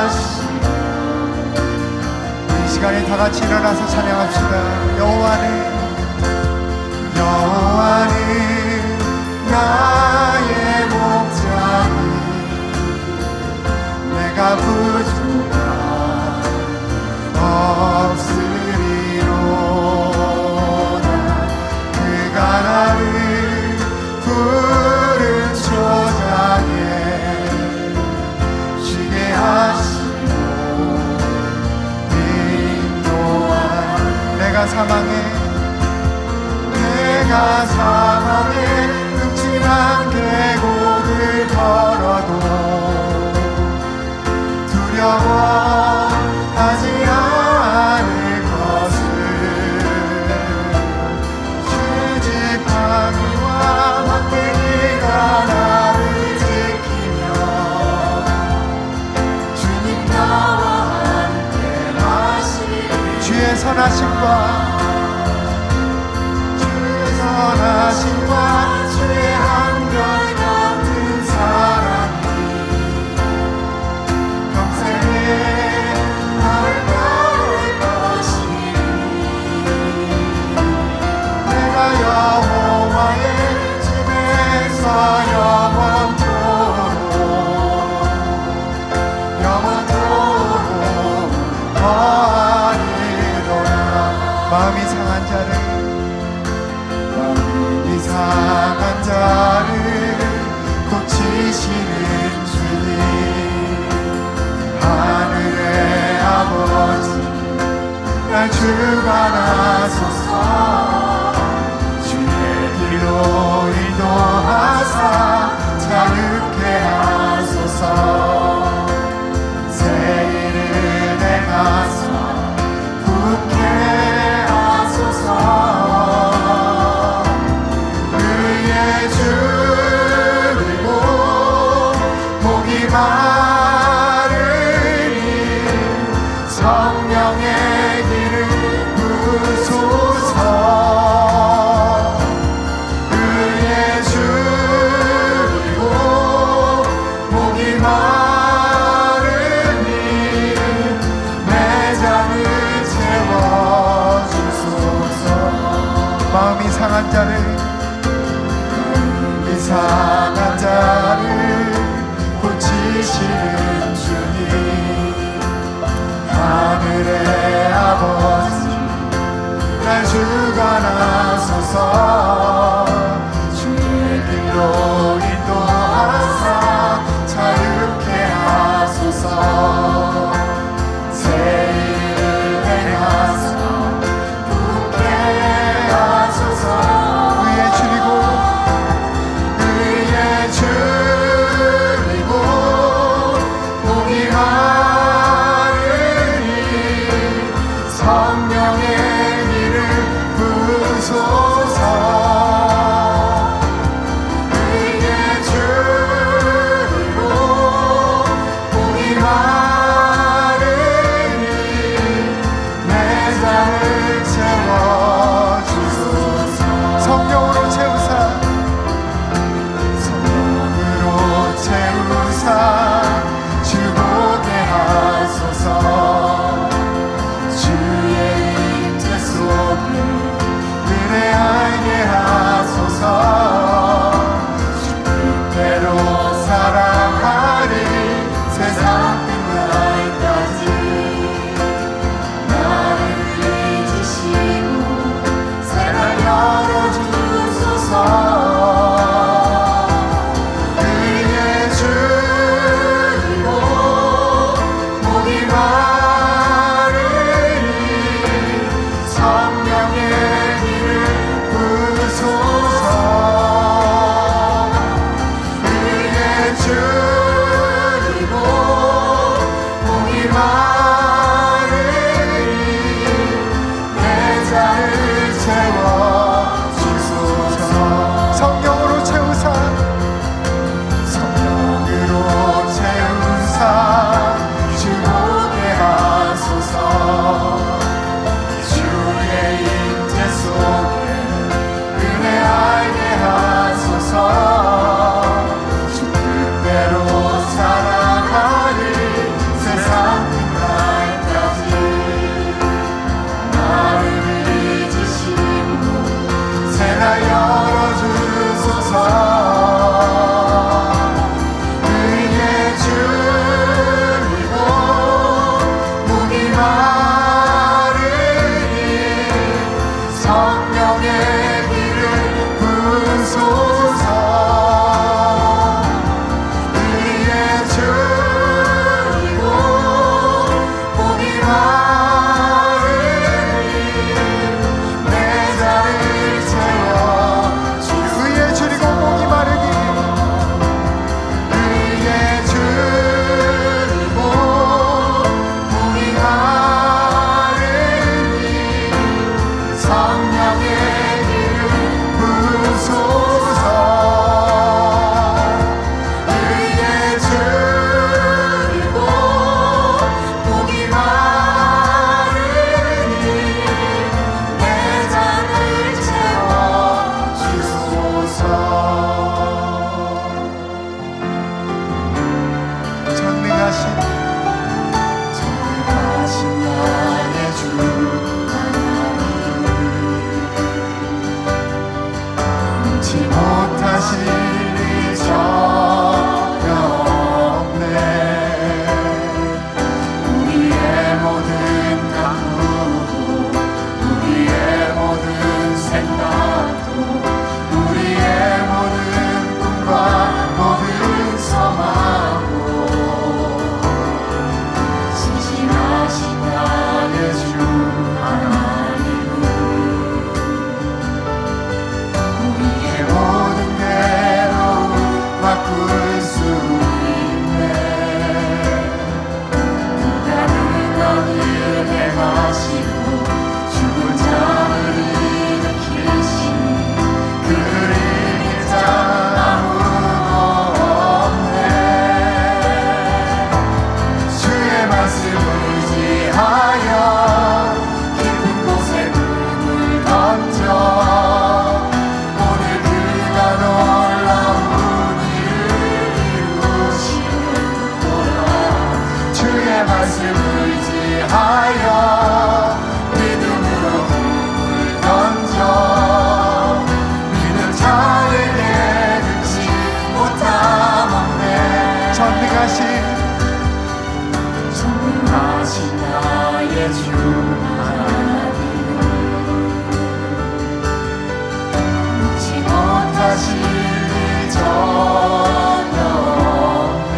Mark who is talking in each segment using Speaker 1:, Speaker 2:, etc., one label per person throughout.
Speaker 1: 하시고. 이 시간에 다 같이 일어나서 찬양합시다. 여호와는 나의 목자니 내가 부족함 없으리로다. 그가 나를 푸른 초장에 쉬게 하시고 인도하. 내가 사망에 흠집한 계곡을 걸어도 두려워하지 않을 것을. 수직 바위와 막대기가 나를 지키며 주님 나와 함께 하시리. 주의 선하심과 주의 한결같은 사랑이 평생에 나를 따를 것이니. 내가 여호와의 집에서 영원토록 거하리로다. 마음이 상한 자를 고치시는 주님, 하늘의 아버지 날 주관하소서. 주의 길로 인도하사 자유케 하소서. 새 일을 행하사 굳게 하소서. 성령의 길을 부소서. 의에 줄이고 목이 마르니 내 잔을 채워주소서. 마음이 상한 자를 고치시는 주님, 하늘의 아버지 날 주관하소서. 주의 길로 인도하사 자유케 하소서. 새 일을 행하사 굳게 하소서. 의에 줄이고 목이 성령의 길을 부소서. 의에 줄이고 목이 마르니 내 잔을 채워주소서. 성령으로 채우사 주보게 하소서. 알게 하소서. 주께로 사랑하리 세상 끝날까지. 나를 잊으시고 새날 열어주소서. 의에 줄이고 목이 말씀 의지하여 믿음으로 꿈을 던져 믿는 자에게 능치 못함 없네. 전능하신 나의 주 하나님 묻지 못하실 일이 전혀 없네.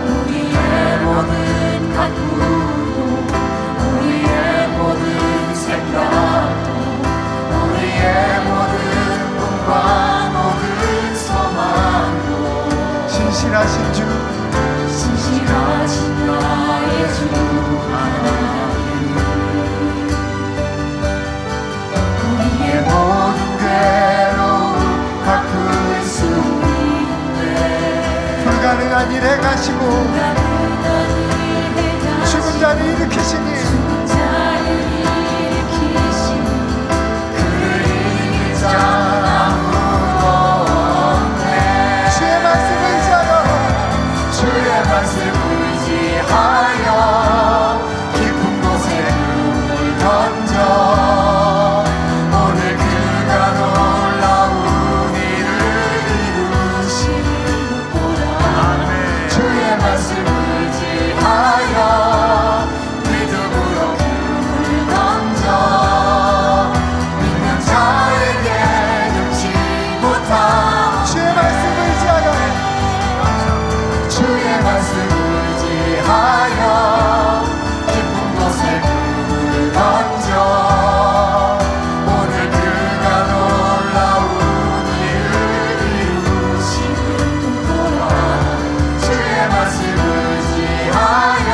Speaker 1: 우리의 모든 가꾸도 우리의 모든 생각도 우리의 모든 꿈과 모든 소망도 신실하신 주 신실하신 나의 주 하나님 우리의 모든 괴로움 바꿀 수 있네. 불가능한 일 해가시고 죽은 자를 일으키시니 그를 이길 자 아무도 없네. 주의 말씀을 의지하여 주의 말씀 의지하여 깊은 곳에 꿈을 던져 오늘 그가 놀라운 일을 이루시는 보라. 주의 말씀 의지하여 믿음으로 꿈을 던져 믿는 자에게 능치 못함. 주의 말씀 의지하여 주의 말씀 의지하여 깊은 곳에 꿈을 던져 오늘 그가 놀라운 일을 이루시는 거라. 주의 말씀 의지하여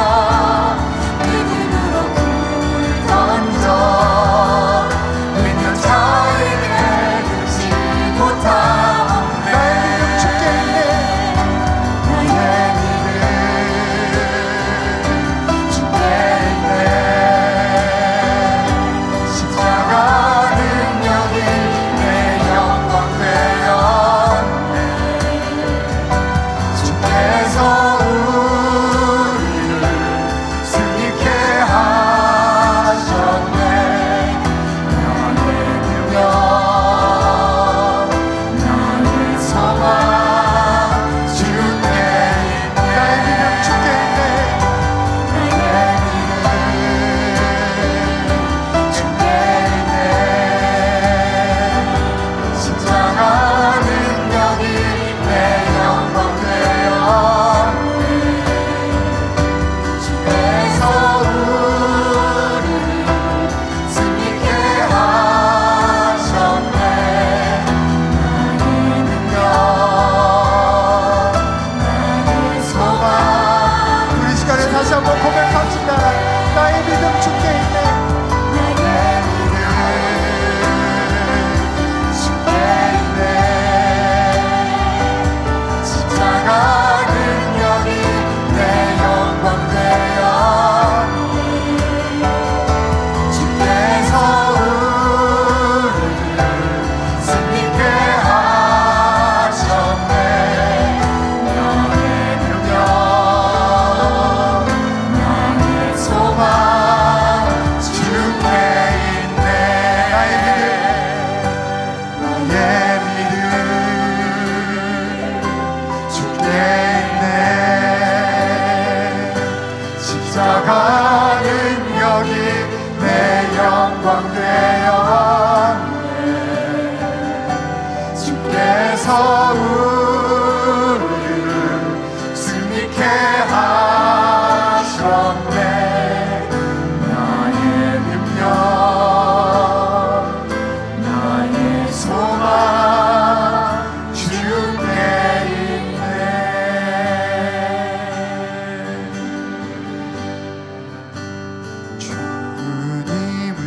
Speaker 1: 믿음으로 꿈을 던져 믿는 자에게 능치 못함. 나의 믿음 주께 있네. 나의 주께 있네. 십자가 능력이 내 영광 되었네. 주께서 우리를 승리케 하셨네. 나의 능력 나의 소망 주께 있네. 나의 믿음 주께 있네. 나의 믿음 주께 있네. 십자가 능력이 내 영광 되었네. 주께서 우리를 승리케 하셨네. 나의 능력 나의 소망. 우리 시간에 다시 한번 고백합시다. 나의 믿음 주께 있네. 나의 믿음 주께 있네. 십자가 능력이 내 영광 되었네. 주께서 우리를 승리케 하셨네. 나의 능력 나의 소망 주께 있네. 나의 믿음 주께 있네. 십자가 능력이 내 영광 되었네. 주께서 우리를 승리케 하셨네. 나의 능력 나의 소망 주께 있네. 주님은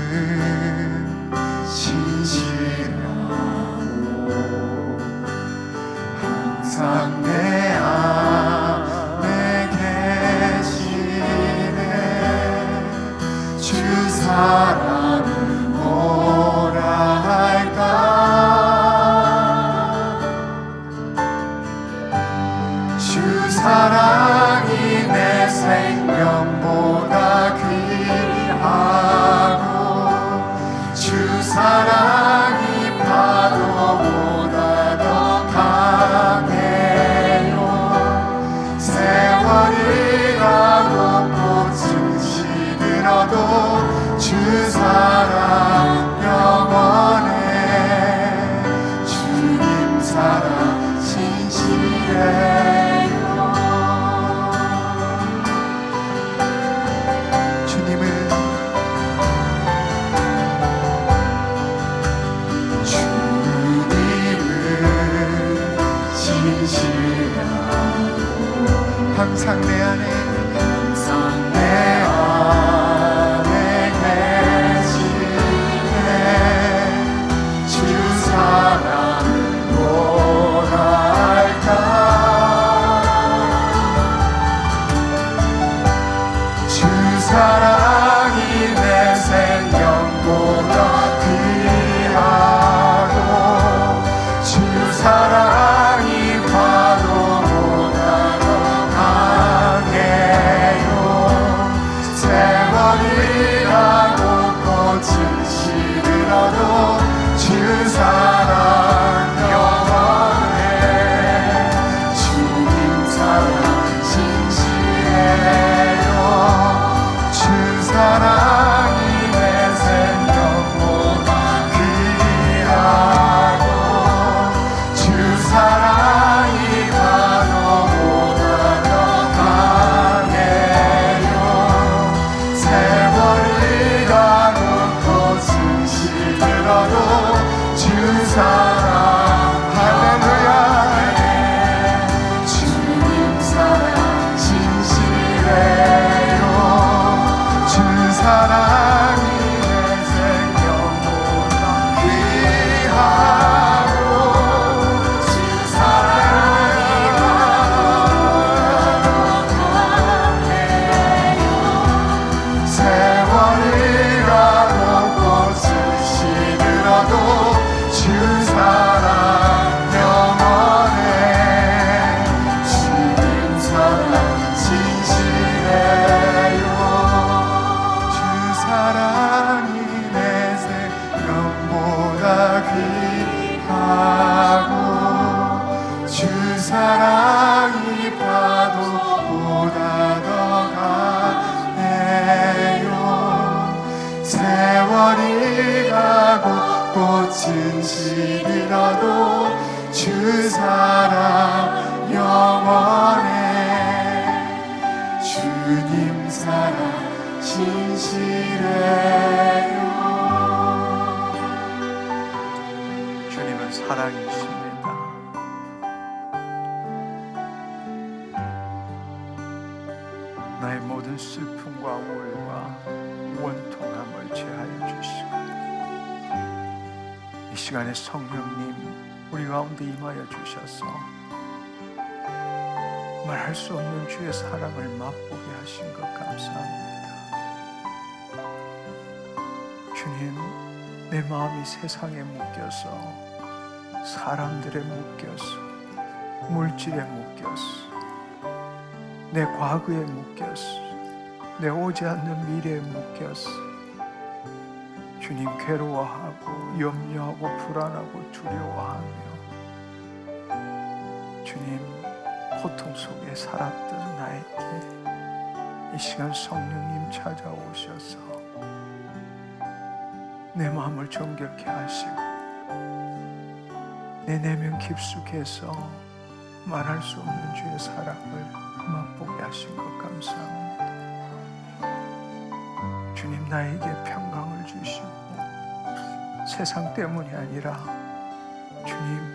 Speaker 1: 내 안에 계시네 주 사랑을 뭐랄까 주 사랑이 내 생명보다 귀하고 주 사랑이 파도보다 더 강해요 세월이라고 꽃을 시들어도 주 사랑 영원해 주님 사랑 진실해요 주 사랑이 내 생명보다 귀하고 주 사랑이 파도보다 더 강해요 세월이라고 꽃은 시들어도 주 사랑 할렐루야 주님 사랑 진실해요 주 사랑이 내 생명보다 귀하고 주 사랑이 강해요 세월이라고 꽃을 시들어도 주 사랑 영원해 주님 사랑 진실해요 주 사랑이 내 생명보다 귀하고 주 사랑이 파도보다 더 강해요 세월이 가고 꽃은 시들어도 주 사랑 영원해 주님 사랑 진실해요 주님은 사랑이십니다 나의 모든 슬픔과 우울과 원통함을 제하여 주시고 이 시간에 성령님 우리 가운데 임하여 주셔서 말할 수 없는 주의 사랑을 맛보게 하신 것 감사합니다. 주님, 내 마음이 세상에 묶여서 사람들에 묶여서 물질에 묶여서 내 과거에 묶여서 내 오지 않는 미래에 묶여서 주님 괴로워하고 염려하고 불안하고 두려워하며 주님 고통 속에 살았던 나에게 이 시간 성령님 찾아오셔서 내 마음을 정결케 하시고 내 내면 깊숙해서 말할 수 없는 주의 사랑을 맛보게 하신 것 감사합니다. 주님 나에게 평강을 주시고 세상 때문이 아니라 주님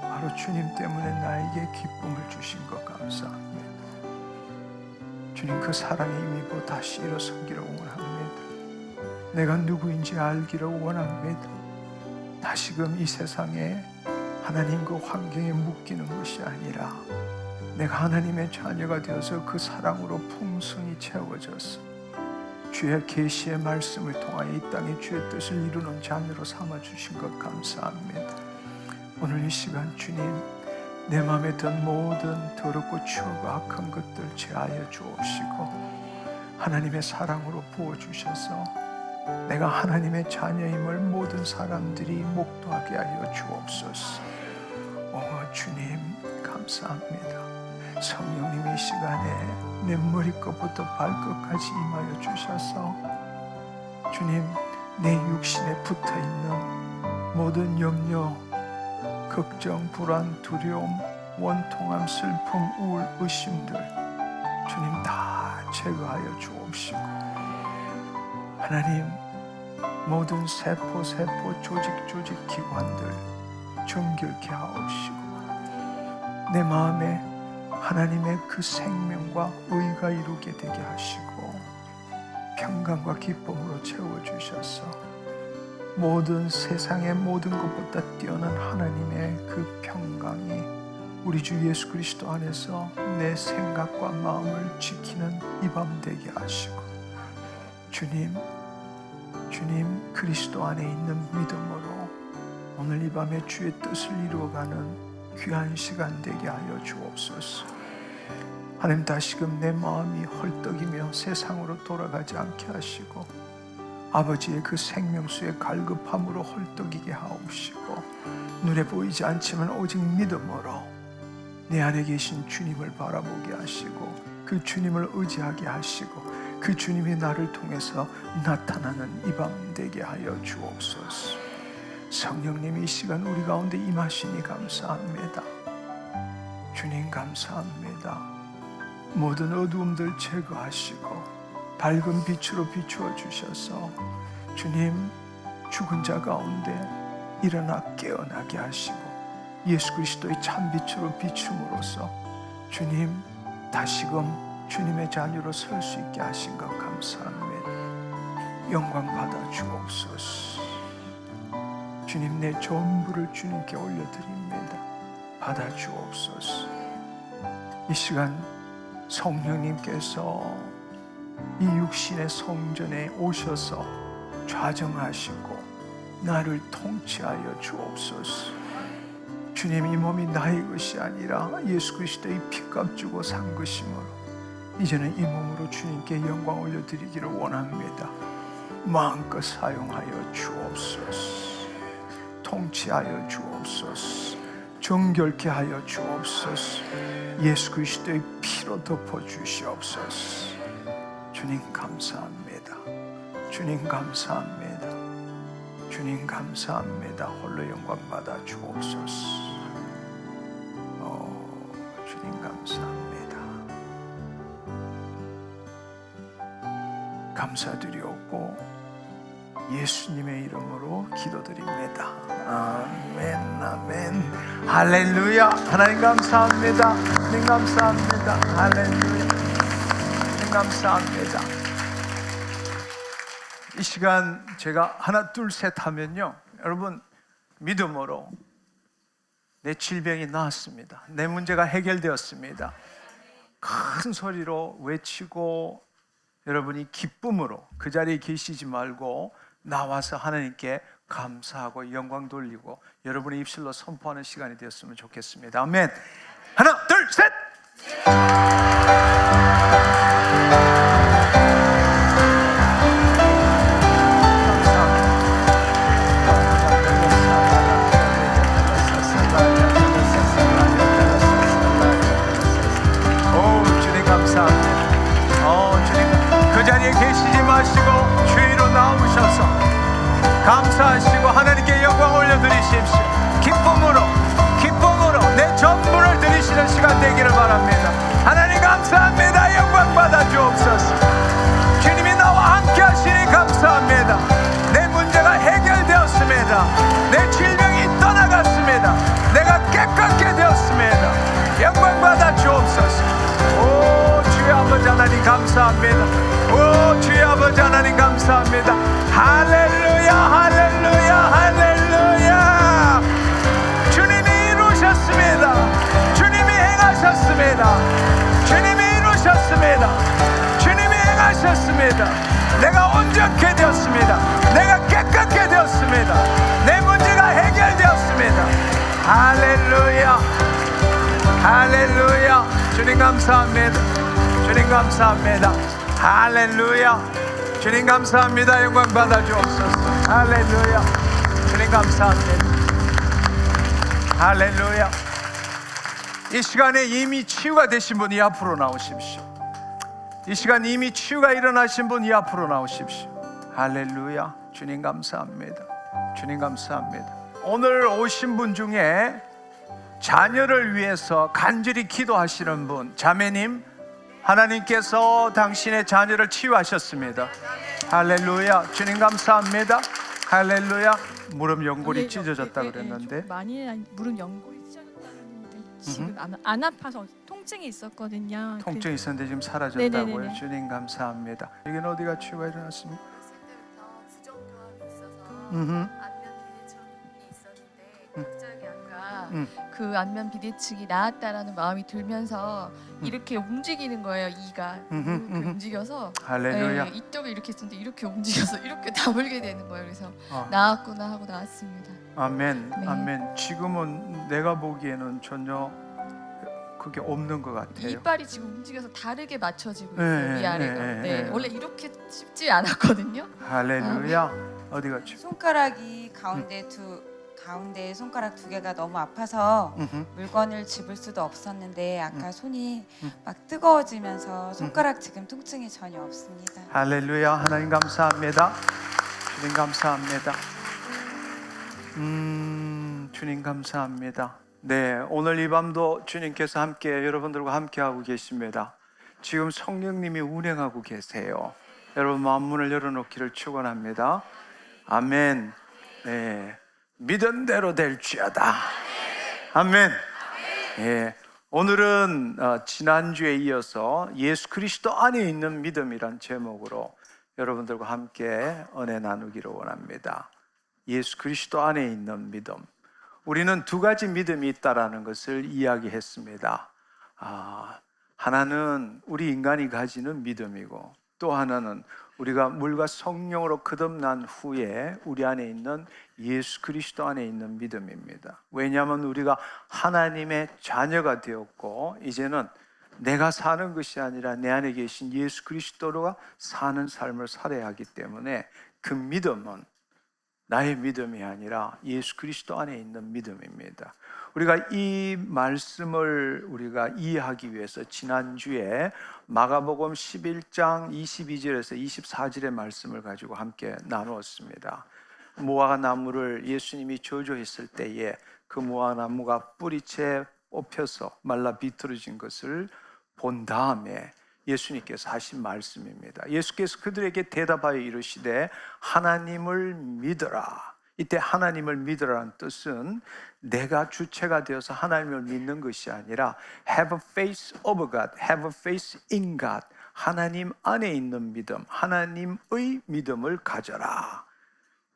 Speaker 1: 바로 주님 때문에 나에게 기쁨을 주신 것 감사합니다. 주님 그 사랑의 힘입어 다시 일어서기를 원합니다. 내가 누구인지 알기를 원합니다. 다시금 이 세상에 하나님과 환경에 묶이는 것이 아니라 내가 하나님의 자녀가 되어서 그 사랑으로 풍성히 채워져서 주의 계시의 말씀을 통하여 이 땅에 주의 뜻을 이루는 자녀로 삼아주신 것 감사합니다. 오늘 이 시간 주님 내 마음에 든 모든 더럽고 추하고 악한 것들 제하여 주옵시고 하나님의 사랑으로 부어주셔서 내가 하나님의 자녀임을 모든 사람들이 목도하게 하여 주옵소서. 주님 감사합니다. 성령님 이 시간에 내 머리끝부터 발끝까지 임하여 주셔서 주님 내 육신에 붙어있는 모든 염려, 걱정, 불안, 두려움, 원통함, 슬픔, 우울, 의심들 주님 다 제거하여 주옵시고 하나님 모든 세포, 조직, 기관들 정결케 하옵시고 내 마음에 하나님의 그 생명과 의가 이루게 되게 하시고 평강과 기쁨으로 채워주셔서 모든 세상의 모든 것보다 뛰어난 하나님의 그 평강이 우리 주 예수 그리스도 안에서 내 생각과 마음을 지키는 이 밤 되게 하시고 주님 그리스도 안에 있는 믿음으로 오늘 이 밤에 주의 뜻을 이루어가는 귀한 시간 되게 하여 주옵소서. 하나님 다시금 내 마음이 헐떡이며 세상으로 돌아가지 않게 하시고 아버지의 그 생명수의 갈급함으로 헐떡이게 하옵시고 눈에 보이지 않지만 오직 믿음으로 내 안에 계신 주님을 바라보게 하시고 그 주님을 의지하게 하시고 그 주님이 나를 통해서 나타나는 이 밤 되게 하여 주옵소서. 성령님이 이 시간 우리 가운데 임하시니 감사합니다. 주님 감사합니다. 모든 어두움들 제거하시고 밝은 빛으로 비추어 주셔서 주님 죽은 자 가운데 일어나 깨어나게 하시고 예수 그리스도의 참빛으로 비춤으로써 주님 다시금 주님의 자녀로 설 수 있게 하신 것 감사합니다. 영광 받아 주옵소서. 주님 내 전부를 주님께 올려드립니다. 받아 주옵소서. 이 시간 성령님께서 이 육신의 성전에 오셔서 좌정하시고 나를 통치하여 주옵소서. 주님 이 몸이 나의 것이 아니라 예수 그리스도의 피값 주고 산 것이므로 이제는 이 몸으로 주님께 영광 올려드리기를 원합니다. 마음껏 사용하여 주옵소서. 통치하여 주옵소서. 정결케 하여 주옵소서. 예수 그리스도의 피로 덮어 주시옵소서. 주님 감사합니다. 주님 감사합니다. 주님 감사합니다. 홀로 영광 받아 주옵소서. 주님 감사합니다. 감사드리옵고 예수님의 이름으로 기도드립니다. 아멘 아멘 할렐루야. 하나님 감사합니다. 하나님 감사합니다. 할렐루야. 하나님 감사합니다. 이 시간 제가 하나 둘 셋 하면요 여러분 믿음으로 내 질병이 나았습니다. 내 문제가 해결되었습니다. 큰 소리로 외치고 여러분이 기쁨으로 그 자리에 계시지 말고 나와서 하나님께 감사하고 영광 돌리고 여러분의 입술로 선포하는 시간이 되었으면 좋겠습니다. 아멘. 하나 둘 셋. 주님 감사합니다. 주님 그 자리에 계시지 마시고 주위로 나오셔서 감사하시고 하나님께 영광 올려드리십시오. 기쁨으로 내 전부를 드리시는 시간 되기를 바랍니다. 하나님 감사합니다. 영광 받아 주옵소서. 주님이 나와 함께 하시니 감사합니다. 내 문제가 해결되었습니다. 내 질병이 떠나갔습니다. 내가 깨끗게 되었습니다. 영광 받아 주옵소서. 오 주의 아버지 하나님 감사합니다. 오 주의 아버지 하나님 감사합니다. 할렐루야 할렐루야 할렐루야. 주님이 이루셨습니다. 주님이 행하셨습니다. 주님이 이루셨습니다. 주님이 행하셨습니다. 내가 온전케 되었습니다. 내가 깨끗게 되었습니다. 내 문제가 해결되었습니다. 할렐루야 할렐루야. 주님 감사합니다. 주님 감사합니다. 할렐루야. 주님 감사합니다. 영광 받아 주옵소서. 할렐루야. 주님 감사합니다. 할렐루야. 이 시간에 이미 치유가 되신 분이 앞으로 나오십시오. 이 시간 이미 치유가 일어나신 분이 앞으로 나오십시오. 할렐루야. 주님 감사합니다. 주님 감사합니다. 오늘 오신 분 중에 자녀를 위해서 간절히 기도하시는 분, 자매님, 하나님께서 당신의 자녀를 치유하셨습니다. 할렐루야. 주님 감사합니다. 할렐루야. 무릎 연골이 찢어졌다 그랬는데
Speaker 2: 많이 무릎 연골이 찢어졌다는데 지금 안 아파서 통증이 있었거든요.
Speaker 1: 통증이 있었는데 지금 사라졌다고요?
Speaker 2: 네네네네.
Speaker 1: 주님 감사합니다. 여기는 어디가 치유가 일어났습니까?
Speaker 3: 어렸을 때부터 부정교합이 있어서
Speaker 1: 음흠.
Speaker 3: 안면 비대증이 있었는데 갑자기 아까
Speaker 1: 음.
Speaker 3: 그 안면 비대증이 나았다라는 마음이 들면서 이렇게 움직이는 거예요. 이가
Speaker 1: 음흠,
Speaker 3: 이렇게
Speaker 1: 음흠.
Speaker 3: 움직여서
Speaker 1: 할렐루야.
Speaker 3: 네, 이쪽에 이렇게 있는데 이렇게 움직여서 이렇게 다물게 되는 거예요. 그래서
Speaker 1: 어.
Speaker 3: 나았구나 하고 나왔습니다.
Speaker 1: 아멘.
Speaker 3: 네.
Speaker 1: 아멘. 지금은 내가 보기에는 전혀 그게 없는 것 같아요.
Speaker 3: 이빨이 지금 움직여서 다르게 맞춰지고
Speaker 1: 네,
Speaker 3: 있어요. 위아래가.
Speaker 1: 네,
Speaker 3: 네,
Speaker 1: 네.
Speaker 3: 원래 이렇게 쉽지 않았거든요.
Speaker 1: 할렐루야. 어디가 치유?
Speaker 4: 손가락이 가운데 손가락 두 개가 너무 아파서
Speaker 1: 음흠.
Speaker 4: 물건을 집을 수도 없었는데 아까 손이
Speaker 1: 음.
Speaker 4: 막 뜨거워지면서 손가락 지금 통증이 전혀 없습니다.
Speaker 1: 할렐루야. 하나님 감사합니다. 주님 감사합니다. 주님 감사합니다. 네, 오늘 이 밤도 주님께서 함께 여러분들과 함께 하고 계십니다. 지금 성령님이 운행하고 계세요. 여러분 마음 문을 열어놓기를 축원합니다. 아멘. 네, 믿은 대로 될지어다. 아멘. 예, 오늘은 지난주에 이어서 예수 그리스도 안에 있는 믿음이란 제목으로 여러분들과 함께 은혜 나누기를 원합니다. 예수 그리스도 안에 있는 믿음. 우리는 두 가지 믿음이 있다라는 것을 이야기했습니다. 하나는 우리 인간이 가지는 믿음이고, 또 하나는 우리가 물과 성령으로 거듭난 후에 우리 안에 있는 예수 그리스도 안에 있는 믿음입니다. 왜냐하면 우리가 하나님의 자녀가 되었고, 이제는 내가 사는 것이 아니라 내 안에 계신 예수 그리스도가 사는 삶을 살아야 하기 때문에 그 믿음은 나의 믿음이 아니라 예수 그리스도 안에 있는 믿음입니다. 우리가 이 말씀을 우리가 이해하기 위해서 지난주에 마가복음 11장 22절에서 24절의 말씀을 가지고 함께 나누었습니다. 무화과 나무를 예수님이 저주했을 때에 그 무화과 나무가 뿌리채 뽑혀서 말라 비틀어진 것을 본 다음에 예수님께서 하신 말씀입니다. 예수께서 그들에게 대답하여 이르시되 하나님을 믿어라. 이때 하나님을 믿으라는 뜻은 내가 주체가 되어서 하나님을 믿는 것이 아니라 have a faith of God, have a faith in God. 하나님 안에 있는 믿음, 하나님의 믿음을 가져라.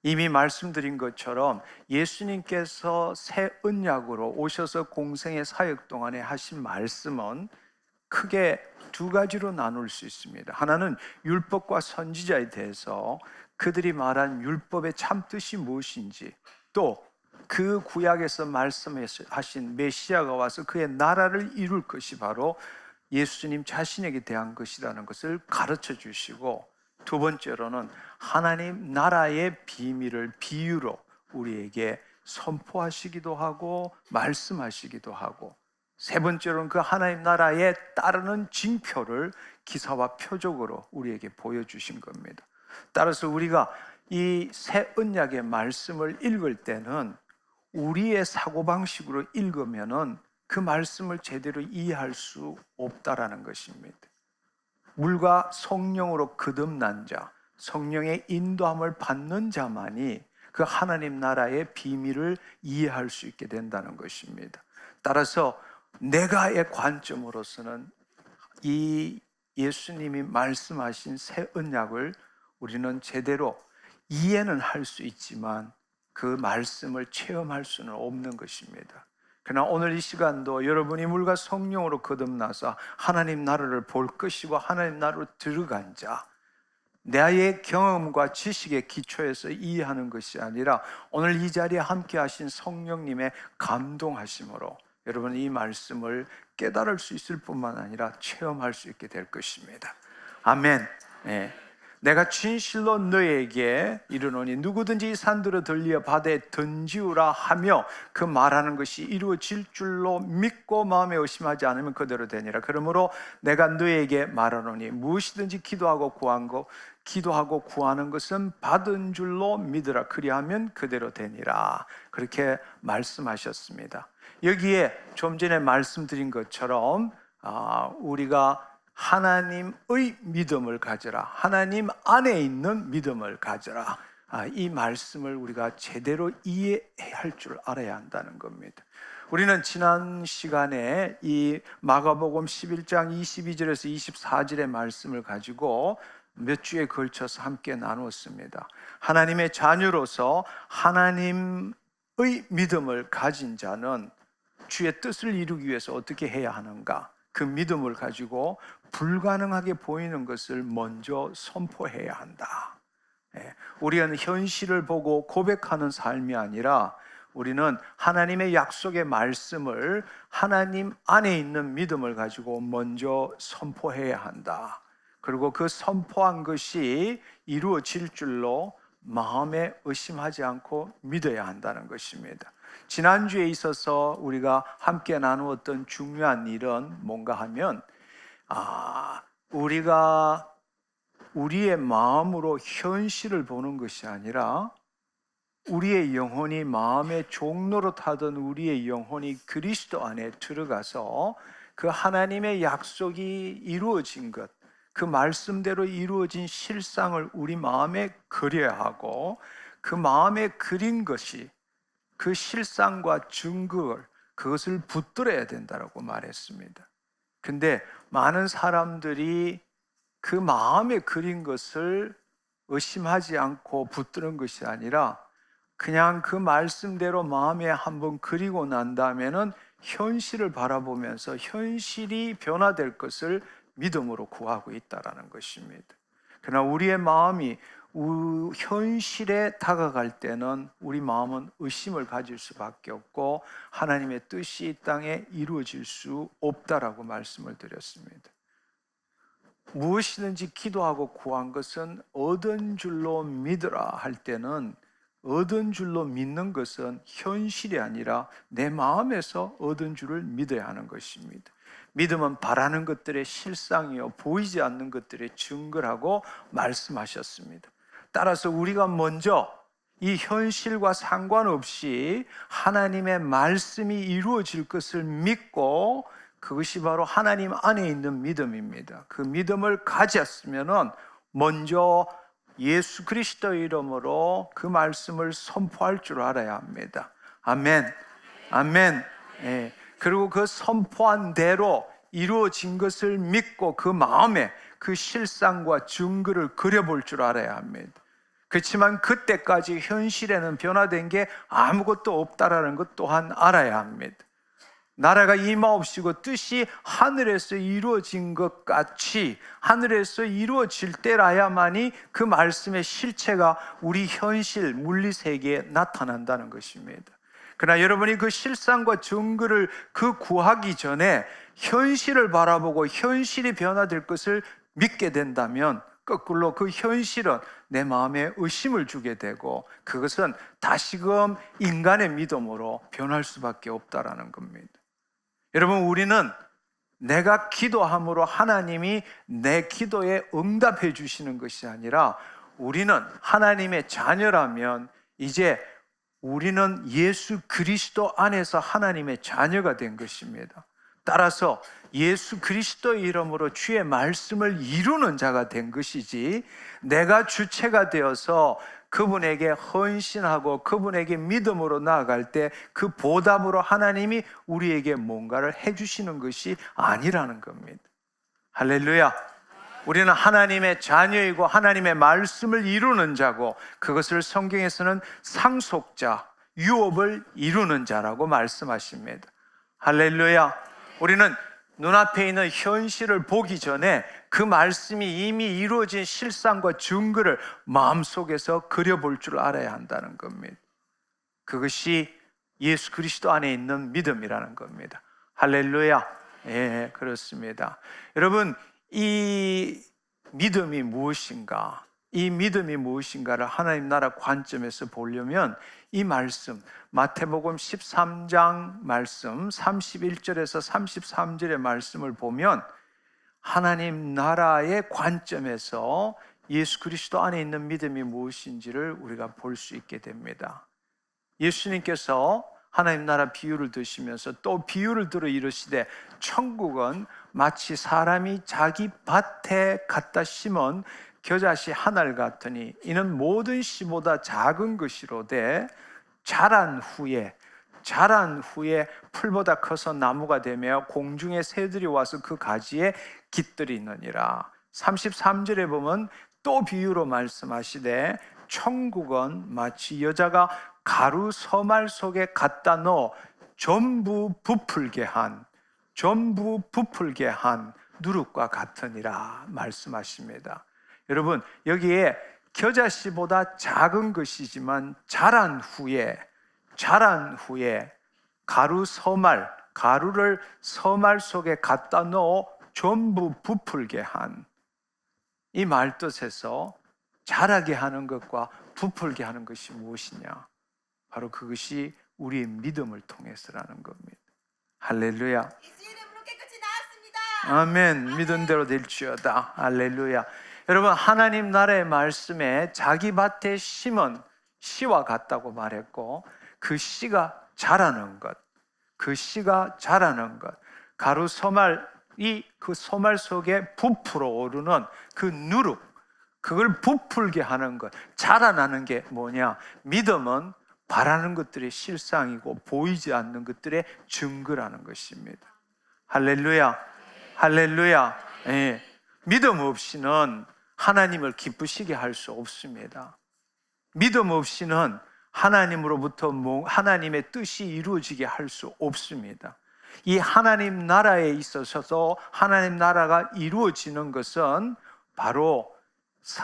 Speaker 1: 이미 말씀드린 것처럼 예수님께서 새 언약으로 오셔서 공생의 사역 동안에 하신 말씀은 크게 두 가지로 나눌 수 있습니다. 하나는 율법과 선지자에 대해서 그들이 말한 율법의 참뜻이 무엇인지, 또 그 구약에서 말씀하신 메시아가 와서 그의 나라를 이룰 것이 바로 예수님 자신에게 대한 것이라는 것을 가르쳐 주시고, 두 번째로는 하나님 나라의 비밀을 비유로 우리에게 선포하시기도 하고 말씀하시기도 하고, 세 번째로는 그 하나님 나라에 따르는 징표를 기사와 표적으로 우리에게 보여주신 겁니다. 따라서 우리가 이 새 언약의 말씀을 읽을 때는 우리의 사고방식으로 읽으면은 그 말씀을 제대로 이해할 수 없다라는 것입니다. 물과 성령으로 거듭난 자, 성령의 인도함을 받는 자만이 그 하나님 나라의 비밀을 이해할 수 있게 된다는 것입니다. 따라서 내가의 관점으로서는 이 예수님이 말씀하신 새 언약을 우리는 제대로 이해는 할 수 있지만 그 말씀을 체험할 수는 없는 것입니다. 그러나 오늘 이 시간도 여러분이 물과 성령으로 거듭나서 하나님 나라를 볼 것이고 하나님 나라로 들어간 자, 나의 경험과 지식의 기초에서 이해하는 것이 아니라 오늘 이 자리에 함께 하신 성령님의 감동하심으로 여러분 이 말씀을 깨달을 수 있을 뿐만 아니라 체험할 수 있게 될 것입니다. 아멘. 네. 내가 진실로 너에게 이르노니 누구든지 이 산들을 들려 바다에 던지우라 하며 그 말하는 것이 이루어질 줄로 믿고 마음에 의심하지 않으면 그대로 되니라. 그러므로 내가 너에게 말하노니 무엇이든지 기도하고 구하는 것은 받은 줄로 믿으라. 그리하면 그대로 되니라. 그렇게 말씀하셨습니다. 여기에 좀 전에 말씀드린 것처럼 우리가 하나님의 믿음을 가져라, 하나님 안에 있는 믿음을 가져라, 이 말씀을 우리가 제대로 이해할 줄 알아야 한다는 겁니다. 우리는 지난 시간에 이 마가복음 11장 22절에서 24절의 말씀을 가지고 몇 주에 걸쳐서 함께 나누었습니다. 하나님의 자녀로서 하나님의 믿음을 가진 자는 주의 뜻을 이루기 위해서 어떻게 해야 하는가? 그 믿음을 가지고 불가능하게 보이는 것을 먼저 선포해야 한다. 우리는 현실을 보고 고백하는 삶이 아니라 우리는 하나님의 약속의 말씀을 하나님 안에 있는 믿음을 가지고 먼저 선포해야 한다. 그리고 그 선포한 것이 이루어질 줄로 마음에 의심하지 않고 믿어야 한다는 것입니다. 지난주에 있어서 우리가 함께 나누었던 중요한 일은 뭔가 하면 우리가 우리의 마음으로 현실을 보는 것이 아니라 우리의 영혼이 마음의 종로로 타던 우리의 영혼이 그리스도 안에 들어가서 그 하나님의 약속이 이루어진 것, 그 말씀대로 이루어진 실상을 우리 마음에 그려야 하고 그 마음에 그린 것이 그 실상과 증거를 그것을 붙들어야 된다고 말했습니다. 근데 많은 사람들이 그 마음에 그린 것을 의심하지 않고 붙드는 것이 아니라 그냥 그 말씀대로 마음에 한번 그리고 난 다음에는 현실을 바라보면서 현실이 변화될 것을 믿음으로 구하고 있다는 것입니다. 그러나 우리의 마음이 현실에 다가갈 때는 우리 마음은 의심을 가질 수밖에 없고 하나님의 뜻이 이 땅에 이루어질 수 없다라고 말씀을 드렸습니다. 무엇이든지 기도하고 구한 것은 얻은 줄로 믿으라 할 때는 얻은 줄로 믿는 것은 현실이 아니라 내 마음에서 얻은 줄을 믿어야 하는 것입니다. 믿음은 바라는 것들의 실상이요 보이지 않는 것들의 증거라고 말씀하셨습니다. 따라서 우리가 먼저 이 현실과 상관없이 하나님의 말씀이 이루어질 것을 믿고 그것이 바로 하나님 안에 있는 믿음입니다. 그 믿음을 가졌으면 먼저 예수 그리스도의 이름으로 그 말씀을 선포할 줄 알아야 합니다. 아멘. 아멘. 예. 그리고 그 선포한 대로 이루어진 것을 믿고 그 마음에 그 실상과 증거를 그려볼 줄 알아야 합니다. 그렇지만 그때까지 현실에는 변화된 게 아무것도 없다라는 것 또한 알아야 합니다. 나라가 임하옵시고 뜻이 하늘에서 이루어진 것 같이 하늘에서 이루어질 때라야만이 그 말씀의 실체가 우리 현실 물리세계에 나타난다는 것입니다. 그러나 여러분이 그 실상과 증거를 그 구하기 전에 현실을 바라보고 현실이 변화될 것을 믿게 된다면 거꾸로 그 현실은 내 마음에 의심을 주게 되고 그것은 다시금 인간의 믿음으로 변할 수밖에 없다라는 겁니다. 여러분, 우리는 내가 기도함으로 하나님이 내 기도에 응답해 주시는 것이 아니라 우리는 하나님의 자녀라면 이제 우리는 예수 그리스도 안에서 하나님의 자녀가 된 것입니다. 따라서 예수 그리스도의 이름으로 주의 말씀을 이루는 자가 된 것이지 내가 주체가 되어서 그분에게 헌신하고 그분에게 믿음으로 나아갈 때 그 보답으로 하나님이 우리에게 뭔가를 해주시는 것이 아니라는 겁니다. 할렐루야. 우리는 하나님의 자녀이고 하나님의 말씀을 이루는 자고 그것을 성경에서는 상속자, 유업을 이루는 자라고 말씀하십니다. 할렐루야. 우리는 눈앞에 있는 현실을 보기 전에 그 말씀이 이미 이루어진 실상과 증거를 마음속에서 그려볼 줄 알아야 한다는 겁니다. 그것이 예수 그리스도 안에 있는 믿음이라는 겁니다. 할렐루야. 예, 그렇습니다. 여러분, 이 믿음이 무엇인가? 이 믿음이 무엇인가를 하나님 나라 관점에서 보려면 이 말씀 마태복음 13장 말씀 31절에서 33절의 말씀을 보면 하나님 나라의 관점에서 예수 그리스도 안에 있는 믿음이 무엇인지를 우리가 볼 수 있게 됩니다. 예수님께서 하나님 나라 비유를 드시면서 또 비유를 들어 이르시되 천국은 마치 사람이 자기 밭에 갖다 심은 겨자씨 하나를 같으니 이는 모든 씨보다 작은 것이로되 자란 후에 자란 후에 풀보다 커서 나무가 되며 공중의 새들이 와서 그 가지에 깃들이느니라. 33절에 보면 또 비유로 말씀하시되 천국은 마치 여자가 가루 서말 속에 갖다 넣어 전부 부풀게 한 누룩과 같으니라 말씀하십니다. 여러분, 여기에 겨자씨보다 작은 것이지만 자란 후에 가루를 서말 속에 갖다 넣어 전부 부풀게 한, 이 말뜻에서 자라게 하는 것과 부풀게 하는 것이 무엇이냐? 바로 그것이 우리의 믿음을 통해서라는 겁니다. 할렐루야.
Speaker 4: 예수 이름으로 깨끗이 나았습니다.
Speaker 1: 아멘. 믿은 대로 될지어다. 할렐루야. 여러분, 하나님 나라의 말씀에 자기 밭에 심은 씨와 같다고 말했고, 그 씨가 자라는 것, 가루 서말이 그 서말 속에 부풀어 오르는 그 누룩, 그걸 부풀게 하는 것, 자라나는 게 뭐냐? 믿음은 바라는 것들의 실상이고 보이지 않는 것들의 증거라는 것입니다. 할렐루야. 예. 믿음 없이는 하나님을 기쁘시게 할 수 없습니다. 믿음 없이는 하나님으로부터 하나님의 뜻이 이루어지게 할 수 없습니다. 이 하나님 나라에 있어서도 하나님 나라가 이루어지는 것은 바로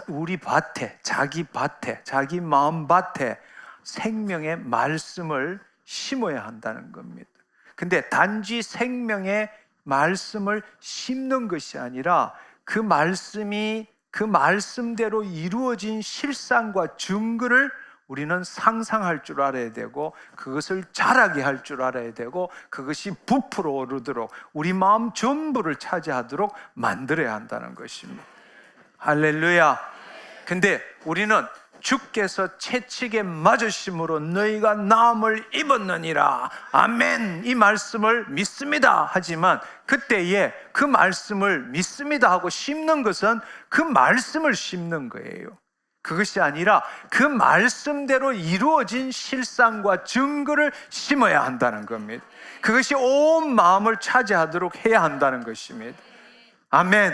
Speaker 1: 우리 밭에, 자기 마음 밭에 생명의 말씀을 심어야 한다는 겁니다. 근데 단지 생명의 말씀을 심는 것이 아니라 그 말씀대로 이루어진 실상과 증거를 우리는 상상할 줄 알아야 되고, 그것을 자라게 할 줄 알아야 되고, 그것이 부풀어 오르도록 우리 마음 전부를 차지하도록 만들어야 한다는 것입니다. 할렐루야. 근데 우리는 주께서 채찍에 맞으심으로 너희가 나음을 입었느니라, 아멘, 이 말씀을 믿습니다 하지만 그때에 그 말씀을 믿습니다 하고 심는 것은 그 말씀을 심는 거예요. 그것이 아니라 그 말씀대로 이루어진 실상과 증거를 심어야 한다는 겁니다. 그것이 온 마음을 차지하도록 해야 한다는 것입니다. 아멘.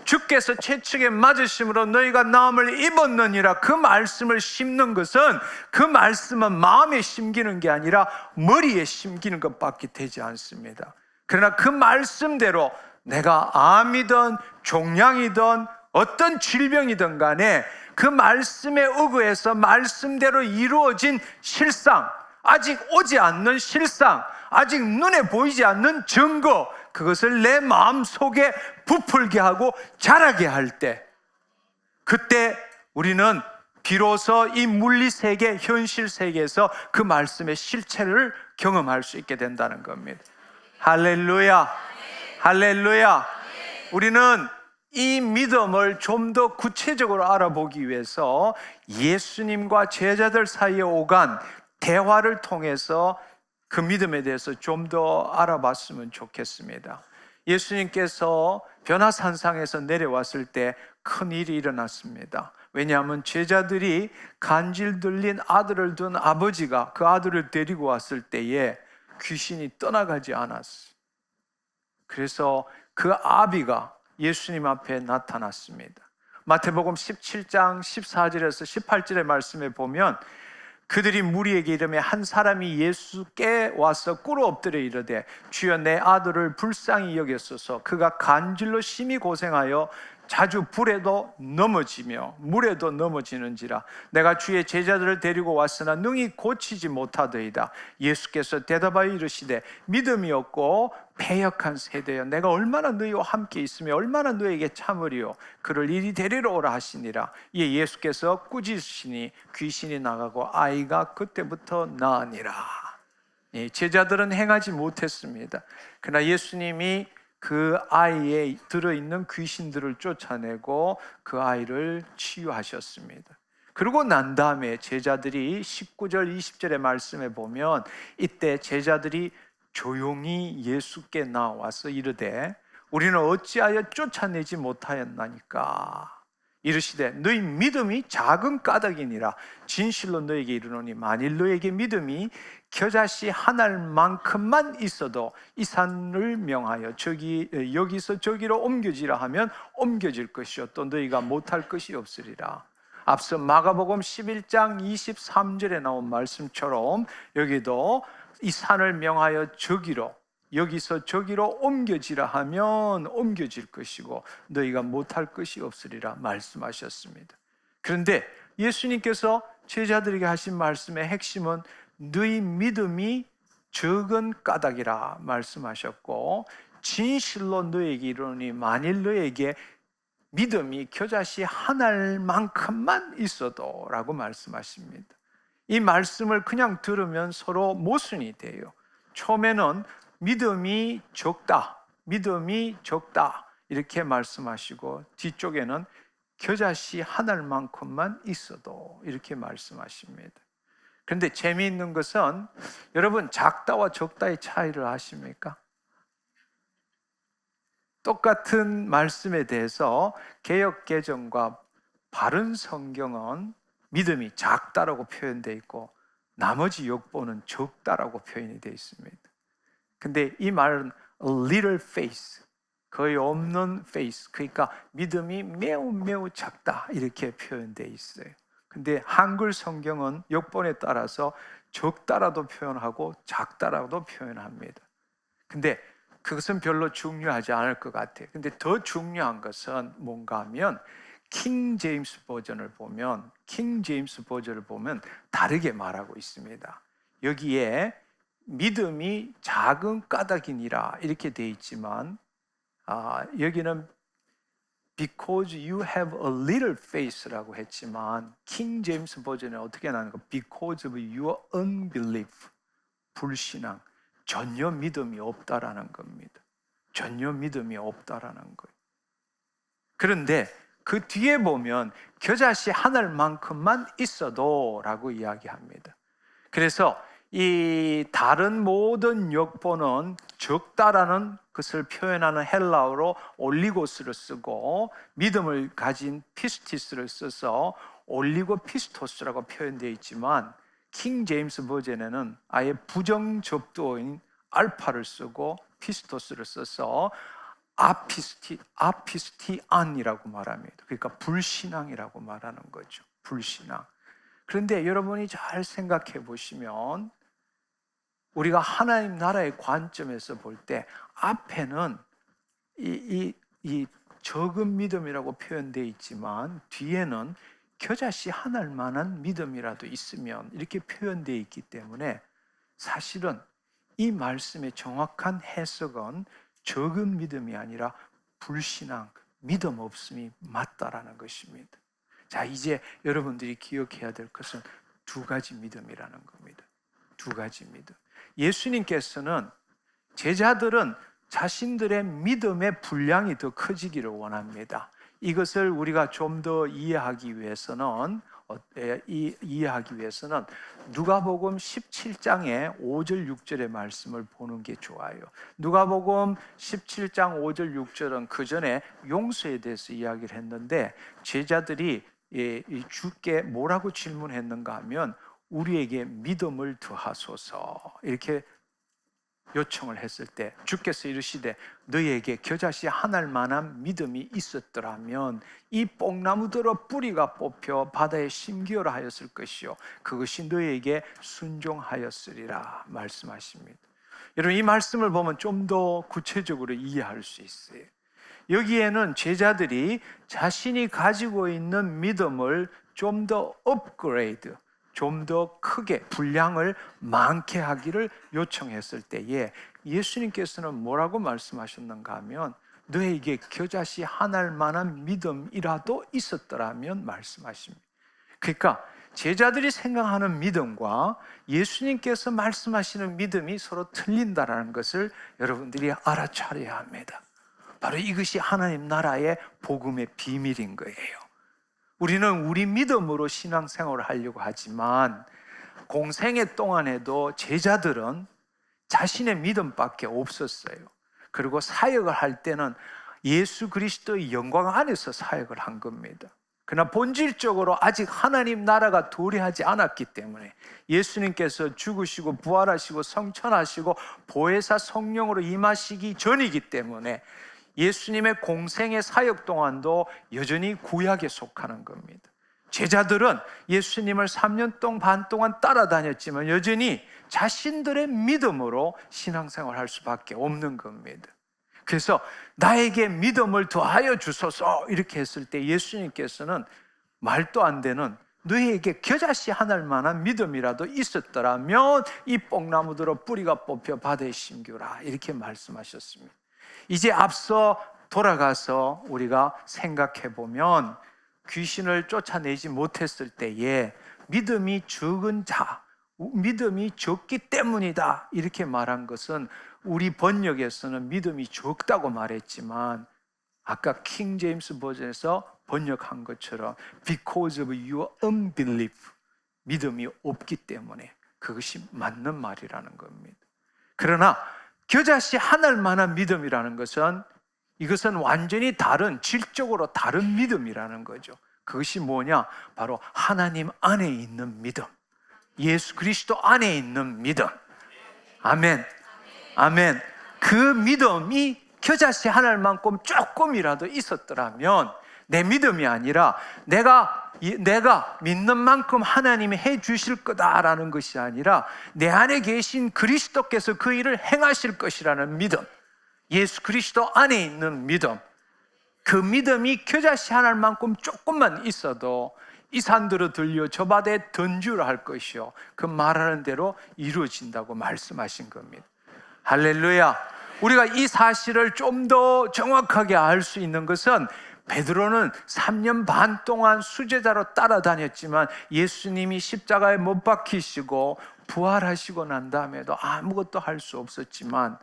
Speaker 1: 주께서 채찍에 맞으심으로 너희가 나음을 입었느니라, 그 말씀을 심는 것은, 그 말씀은 마음에 심기는 게 아니라 머리에 심기는 것밖에 되지 않습니다. 그러나 그 말씀대로 내가 암이든 종양이든 어떤 질병이든 간에 그 말씀에 의거해서 말씀대로 이루어진 실상, 아직 오지 않는 실상, 아직 눈에 보이지 않는 증거, 그것을 내 마음 속에 부풀게 하고 자라게 할 때, 그때 우리는 비로소 이 물리세계, 현실 세계에서 그 말씀의 실체를 경험할 수 있게 된다는 겁니다. 할렐루야. 우리는 이 믿음을 좀 더 구체적으로 알아보기 위해서 예수님과 제자들 사이에 오간 대화를 통해서 그 믿음에 대해서 좀 더 알아봤으면 좋겠습니다. 예수님께서 변화산상에서 내려왔을 때 큰 일이 일어났습니다. 왜냐하면 제자들이 간질 들린 아들을 둔 아버지가 그 아들을 데리고 왔을 때에 귀신이 떠나가지 않았어요. 그래서 그 아비가 예수님 앞에 나타났습니다. 마태복음 17장 14절에서 18절의 말씀에 보면, 그들이 무리에게 이르매 한 사람이 예수께 와서 꿇어 엎드려 이르되, 주여 내 아들을 불쌍히 여겼소서. 그가 간질로 심히 고생하여 자주 불에도 넘어지며 물에도 넘어지는지라. 내가 주의 제자들을 데리고 왔으나 능히 고치지 못하더이다. 예수께서 대답하여 이르시되, 믿음이 없고 패역한 세대여, 내가 얼마나 너희와 함께 있으며 얼마나 너에게 참으리요. 그를 이리 데리러 오라 하시니라. 이에 예수께서 꾸짖으시니 귀신이 나가고 아이가 그때부터 나으니라. 제자들은 행하지 못했습니다. 그러나 예수님이 그 아이에 들어있는 귀신들을 쫓아내고 그 아이를 치유하셨습니다. 그러고 난 다음에 제자들이 19절 20절의 말씀에 보면, 이때 제자들이 조용히 예수께 나와서 이르되, 우리는 어찌하여 쫓아내지 못하였나니까. 이르시되 너희 믿음이 작은 까닭이니라. 진실로 너에게 이르노니 만일 너에게 믿음이 겨자씨 한 알만큼만 있어도 이 산을 명하여 여기서 저기로 옮겨지라 하면 옮겨질 것이요 또 너희가 못할 것이 없으리라. 앞서 마가복음 11장 23절에 나온 말씀처럼 여기도 이 산을 명하여 여기서 저기로 옮겨지라 하면 옮겨질 것이고 너희가 못할 것이 없으리라 말씀하셨습니다. 그런데 예수님께서 제자들에게 하신 말씀의 핵심은 너희 믿음이 적은 까닭이라 말씀하셨고, 진실로 너에게 이르노니 만일 너에게 믿음이 겨자씨 한 알만큼만 있어도 라고 말씀하십니다. 이 말씀을 그냥 들으면 서로 모순이 돼요. 처음에는 믿음이 적다 이렇게 말씀하시고, 뒤쪽에는 겨자씨 한 알만큼만 있어도 이렇게 말씀하십니다. 그런데 재미있는 것은 여러분, 작다와 적다의 차이를 아십니까? 똑같은 말씀에 대해서 개역개정과 바른 성경은 믿음이 작다라고 표현되어 있고 나머지 역본은 적다라고 표현이 되어 있습니다. 근데 이 말은 a little faith, 거의 없는 faith, 그러니까 믿음이 매우 작다 이렇게 표현되어 있어요. 근데 한글 성경은 역본에 따라서 적다라도 표현하고 작다라도 표현합니다. 근데 그것은 별로 중요하지 않을 것 같아요. 근데 더 중요한 것은 뭔가 하면 킹 제임스 버전을 보면 다르게 말하고 있습니다. 여기에 믿음이 작은 까닭이니라 이렇게 되어 있지만 여기는 because you have a little faith라고 했지만 킹 제임스 버전에 어떻게 나오는가? because of your unbelief, 불신앙, 전혀 믿음이 없다라는 겁니다. 전혀 믿음이 없다라는 거예요. 그런데 그 뒤에 보면 겨자씨 한 알만큼만 있어도 라고 이야기합니다. 그래서 이 다른 모든 역본은 적다라는 것을 표현하는 헬라어로 올리고스를 쓰고 믿음을 가진 피스티스를 써서 올리고 피스토스라고 표현되어 있지만 킹 제임스 버전에는 아예 부정접두어인 알파를 쓰고 피스토스를 써서 아피스티안이라고 말합니다. 그러니까 불신앙이라고 말하는 거죠. 불신앙. 그런데 여러분이 잘 생각해 보시면 우리가 하나님 나라의 관점에서 볼 때 앞에는 이 적은 믿음이라고 표현되어 있지만 뒤에는 겨자씨 한 알만한 믿음이라도 있으면 이렇게 표현되어 있기 때문에 사실은 이 말씀의 정확한 해석은 적은 믿음이 아니라 불신앙, 믿음 없음이 맞다라는 것입니다. 자, 이제 여러분들이 기억해야 될 것은 두 가지 믿음이라는 겁니다. 두 가지 믿음. 예수님께서는 제자들은 자신들의 믿음의 분량이 더 커지기를 원합니다. 이것을 우리가 좀 더 이해하기 위해서는 누가복음 17장의 5절 6절의 말씀을 보는 게 좋아요. 누가복음 17장 5절 6절은 그 전에 용서에 대해서 이야기를 했는데 제자들이 주께 뭐라고 질문했는가 하면 우리에게 믿음을 더하소서 이렇게 요청을 했을 때 주께서 이르시되 너희에게 겨자씨 한 알만한 믿음이 있었더라면 이 뽕나무더러 뿌리가 뽑혀 바다에 심기어라 하였을 것이요 그것이 너희에게 순종하였으리라 말씀하십니다. 여러분, 이 말씀을 보면 좀 더 구체적으로 이해할 수 있어요. 여기에는 제자들이 자신이 가지고 있는 믿음을 좀 더 업그레이드, 좀 더 크게 분량을 많게 하기를 요청했을 때에 예수님께서는 뭐라고 말씀하셨는가 하면 너에게 겨자씨 한 알만한 믿음이라도 있었더라면 말씀하십니다. 그러니까 제자들이 생각하는 믿음과 예수님께서 말씀하시는 믿음이 서로 틀린다는 것을 여러분들이 알아차려야 합니다. 바로 이것이 하나님 나라의 복음의 비밀인 거예요. 우리는 우리 믿음으로 신앙생활을 하려고 하지만 공생애 동안에도 제자들은 자신의 믿음밖에 없었어요. 그리고 사역을 할 때는 예수 그리스도의 영광 안에서 사역을 한 겁니다. 그러나 본질적으로 아직 하나님 나라가 도래하지 않았기 때문에 예수님께서 죽으시고 부활하시고 성천하시고 보혜사 성령으로 임하시기 전이기 때문에 예수님의 공생의 사역 동안도 여전히 구약에 속하는 겁니다. 제자들은 예수님을 3년 반 동안 따라다녔지만 여전히 자신들의 믿음으로 신앙생활을 할 수밖에 없는 겁니다. 그래서 나에게 믿음을 더하여 주소서 이렇게 했을 때 예수님께서는 말도 안 되는 너희에게 겨자씨 하나일 만한 믿음이라도 있었더라면 이 뽕나무들로 뿌리가 뽑혀 바다에 심겨라 이렇게 말씀하셨습니다. 이제 앞서 돌아가서 우리가 생각해 보면 귀신을 쫓아내지 못했을 때에 믿음이 적은 자, 믿음이 적기 때문이다 이렇게 말한 것은 우리 번역에서는 믿음이 적다고 말했지만 아까 킹 제임스 버전에서 번역한 것처럼 because of your unbelief, 믿음이 없기 때문에 그것이 맞는 말이라는 겁니다. 그러나 겨자씨 하나일 만한 믿음이라는 것은 이것은 완전히 다른, 질적으로 다른 믿음이라는 거죠. 그것이 뭐냐? 바로 하나님 안에 있는 믿음, 예수 그리스도 안에 있는 믿음. 아멘. 아멘. 그 믿음이 겨자씨 하나만큼 조금이라도 있었더라면 내 믿음이 아니라 내가 믿는 만큼 하나님이 해 주실 거다라는 것이 아니라 내 안에 계신 그리스도께서 그 일을 행하실 것이라는 믿음, 예수 그리스도 안에 있는 믿음, 그 믿음이 겨자씨 하나만큼 조금만 있어도 이 산들을 들려 저 바다에 던지라 할 것이요 그 말하는 대로 이루어진다고 말씀하신 겁니다. 할렐루야. 우리가 이 사실을 좀 더 정확하게 알 수 있는 것은 베드로는 3년 반 동안 수제자로 따라다녔지만 예수님이 십자가에 못 박히시고 부활하시고 난 다음에도 아무것도 할 수 없었지만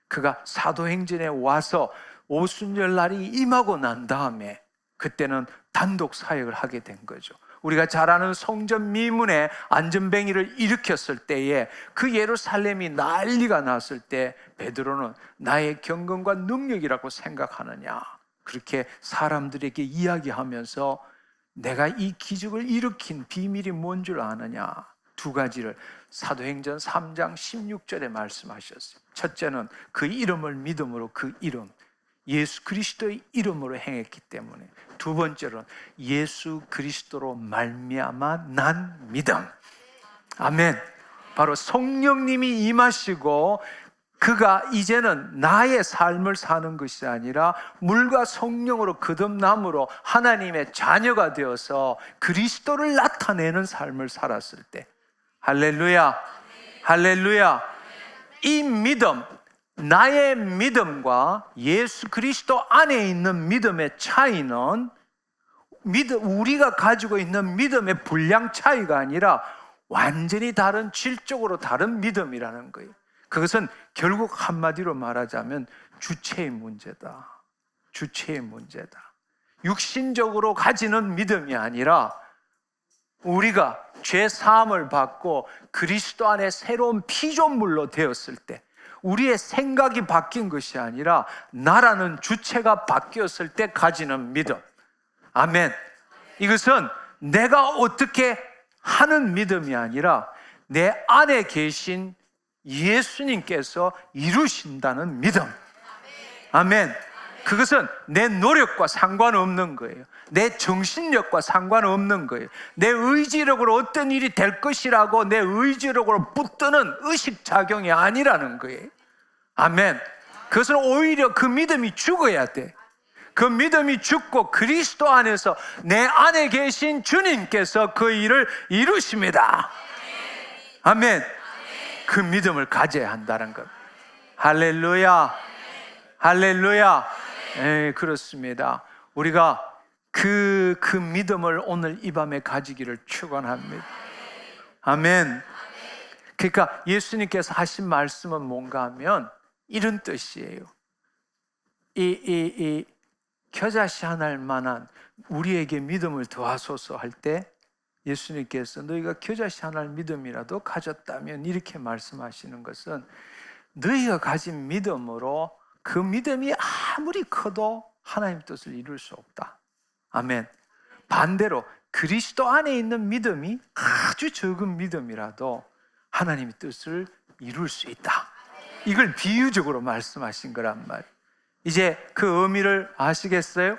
Speaker 1: 그가 사도행전에 와서 오순절날이 임하고 난 다음에 그때는 단독 사역을 하게 된 거죠. 우리가 잘 아는 성전 미문에 안전뱅이를 일으켰을 때에 그 예루살렘이 난리가 났을 때 베드로는 나의 경건과 능력이라고 생각하느냐 그렇게 사람들에게 이야기하면서 내가 이 기적을 일으킨 비밀이 뭔 줄 아느냐 두 가지를 사도행전 3장 16절에 말씀하셨어요. 첫째는 그 이름을 믿음으로 그 이름 예수 그리스도의 이름으로 행했기 때문에, 두 번째로는 예수 그리스도로 말미암아 난 믿음. 아멘. 바로 성령님이 임하시고 그가 이제는 나의 삶을 사는 것이 아니라 물과 성령으로 거듭남으로 하나님의 자녀가 되어서 그리스도를 나타내는 삶을 살았을 때, 할렐루야, 할렐루야. 이 믿음, 나의 믿음과 예수 그리스도 안에 있는 믿음의 차이는 우리가 가지고 있는 믿음의 분량 차이가 아니라 완전히 다른, 질적으로 다른 믿음이라는 거예요. 그것은 결국 한마디로 말하자면 주체의 문제다. 주체의 문제다. 육신적으로 가지는 믿음이 아니라 우리가 죄 사함을 받고 그리스도 안에 새로운 피조물로 되었을 때 우리의 생각이 바뀐 것이 아니라 나라는 주체가 바뀌었을 때 가지는 믿음. 아멘. 이것은 내가 어떻게 하는 믿음이 아니라 내 안에 계신 예수님께서 이루신다는 믿음. 아멘. 그것은 내 노력과 상관없는 거예요. 내 정신력과 상관없는 거예요. 내 의지력으로 어떤 일이 될 것이라고 내 의지력으로 붙드는 의식작용이 아니라는 거예요. 아멘. 그것은 오히려 그 믿음이 죽어야 돼. 그 믿음이 죽고 그리스도 안에서 내 안에 계신 주님께서 그 일을 이루십니다. 아멘. 그 믿음을 가져야 한다는 것. 할렐루야, 할렐루야. 네, 그렇습니다. 우리가 그 믿음을 오늘 이 밤에 가지기를 축원합니다. 아멘. 그러니까 예수님께서 하신 말씀은 뭔가 하면 이런 뜻이에요. 이 겨자씨 하나일 만한 우리에게 믿음을 더하소서 할 때 예수님께서 너희가 겨자씨 하나의 믿음이라도 가졌다면 이렇게 말씀하시는 것은 너희가 가진 믿음으로 그 믿음이 아무리 커도 하나님 뜻을 이룰 수 없다. 아멘. 반대로 그리스도 안에 있는 믿음이 아주 적은 믿음이라도 하나님의 뜻을 이룰 수 있다. 이걸 비유적으로 말씀하신 거란 말이에요. 이제 그 의미를 아시겠어요?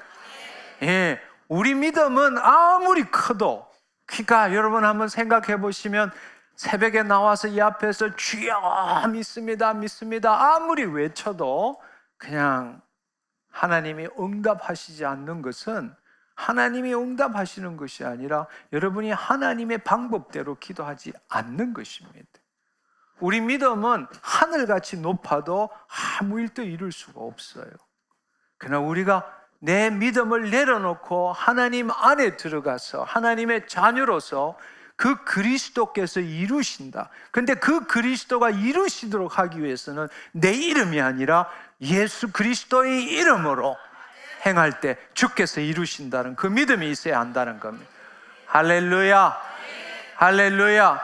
Speaker 1: 예, 우리 믿음은 아무리 커도, 그러니까 여러분 한번 생각해 보시면 새벽에 나와서 이 앞에서 주여 믿습니다 믿습니다 아무리 외쳐도 그냥 하나님이 응답하시지 않는 것은 하나님이 응답하시는 것이 아니라 여러분이 하나님의 방법대로 기도하지 않는 것입니다. 우리 믿음은 하늘같이 높아도 아무 일도 이룰 수가 없어요. 그러나 우리가 내 믿음을 내려놓고 하나님 안에 들어가서 하나님의 자녀로서 그 그리스도께서 이루신다. 그런데 그 그리스도가 이루시도록 하기 위해서는 내 이름이 아니라 예수 그리스도의 이름으로 행할 때 주께서 이루신다는 그 믿음이 있어야 한다는 겁니다. 할렐루야, 할렐루야.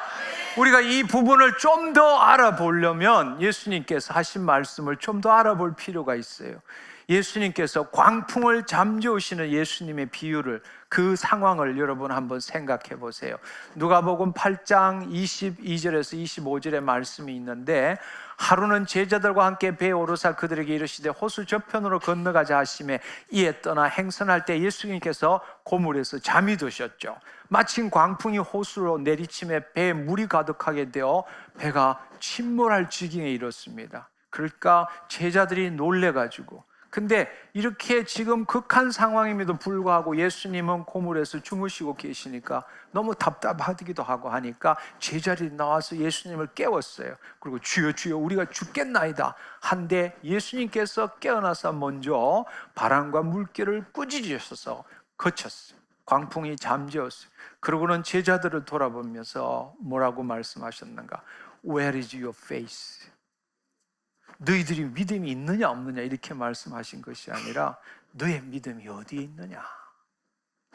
Speaker 1: 우리가 이 부분을 좀 더 알아보려면 예수님께서 하신 말씀을 좀 더 알아볼 필요가 있어요. 예수님께서 광풍을 잠재우시는 예수님의 비유를, 그 상황을 여러분 한번 생각해 보세요. 누가복음 8장 22절에서 25절의 말씀이 있는데, 하루는 제자들과 함께 배에 오르사 그들에게 이르시되 호수 저편으로 건너가자 하시매 이에 떠나 행선할 때 예수님께서 고물에서 잠이 드셨죠. 마침 광풍이 호수로 내리침에 배에 물이 가득하게 되어 배가 침몰할 지경에 이르렀습니다. 그러니까 제자들이 놀래가지고, 근데 이렇게 지금 극한 상황임에도 불구하고 예수님은 고물에서 주무시고 계시니까 너무 답답하기도 하고 하니까 제자들이 나와서 예수님을 깨웠어요. 그리고 주여 주여 우리가 죽겠나이다 한데 예수님께서 깨어나서 먼저 바람과 물결을 꾸짖으셔서 그쳤어요. 광풍이 잠재웠어요. 그러고는 제자들을 돌아보면서 뭐라고 말씀하셨는가? Where is your faith? 너희들이 믿음이 있느냐 없느냐 이렇게 말씀하신 것이 아니라 너의 믿음이 어디에 있느냐?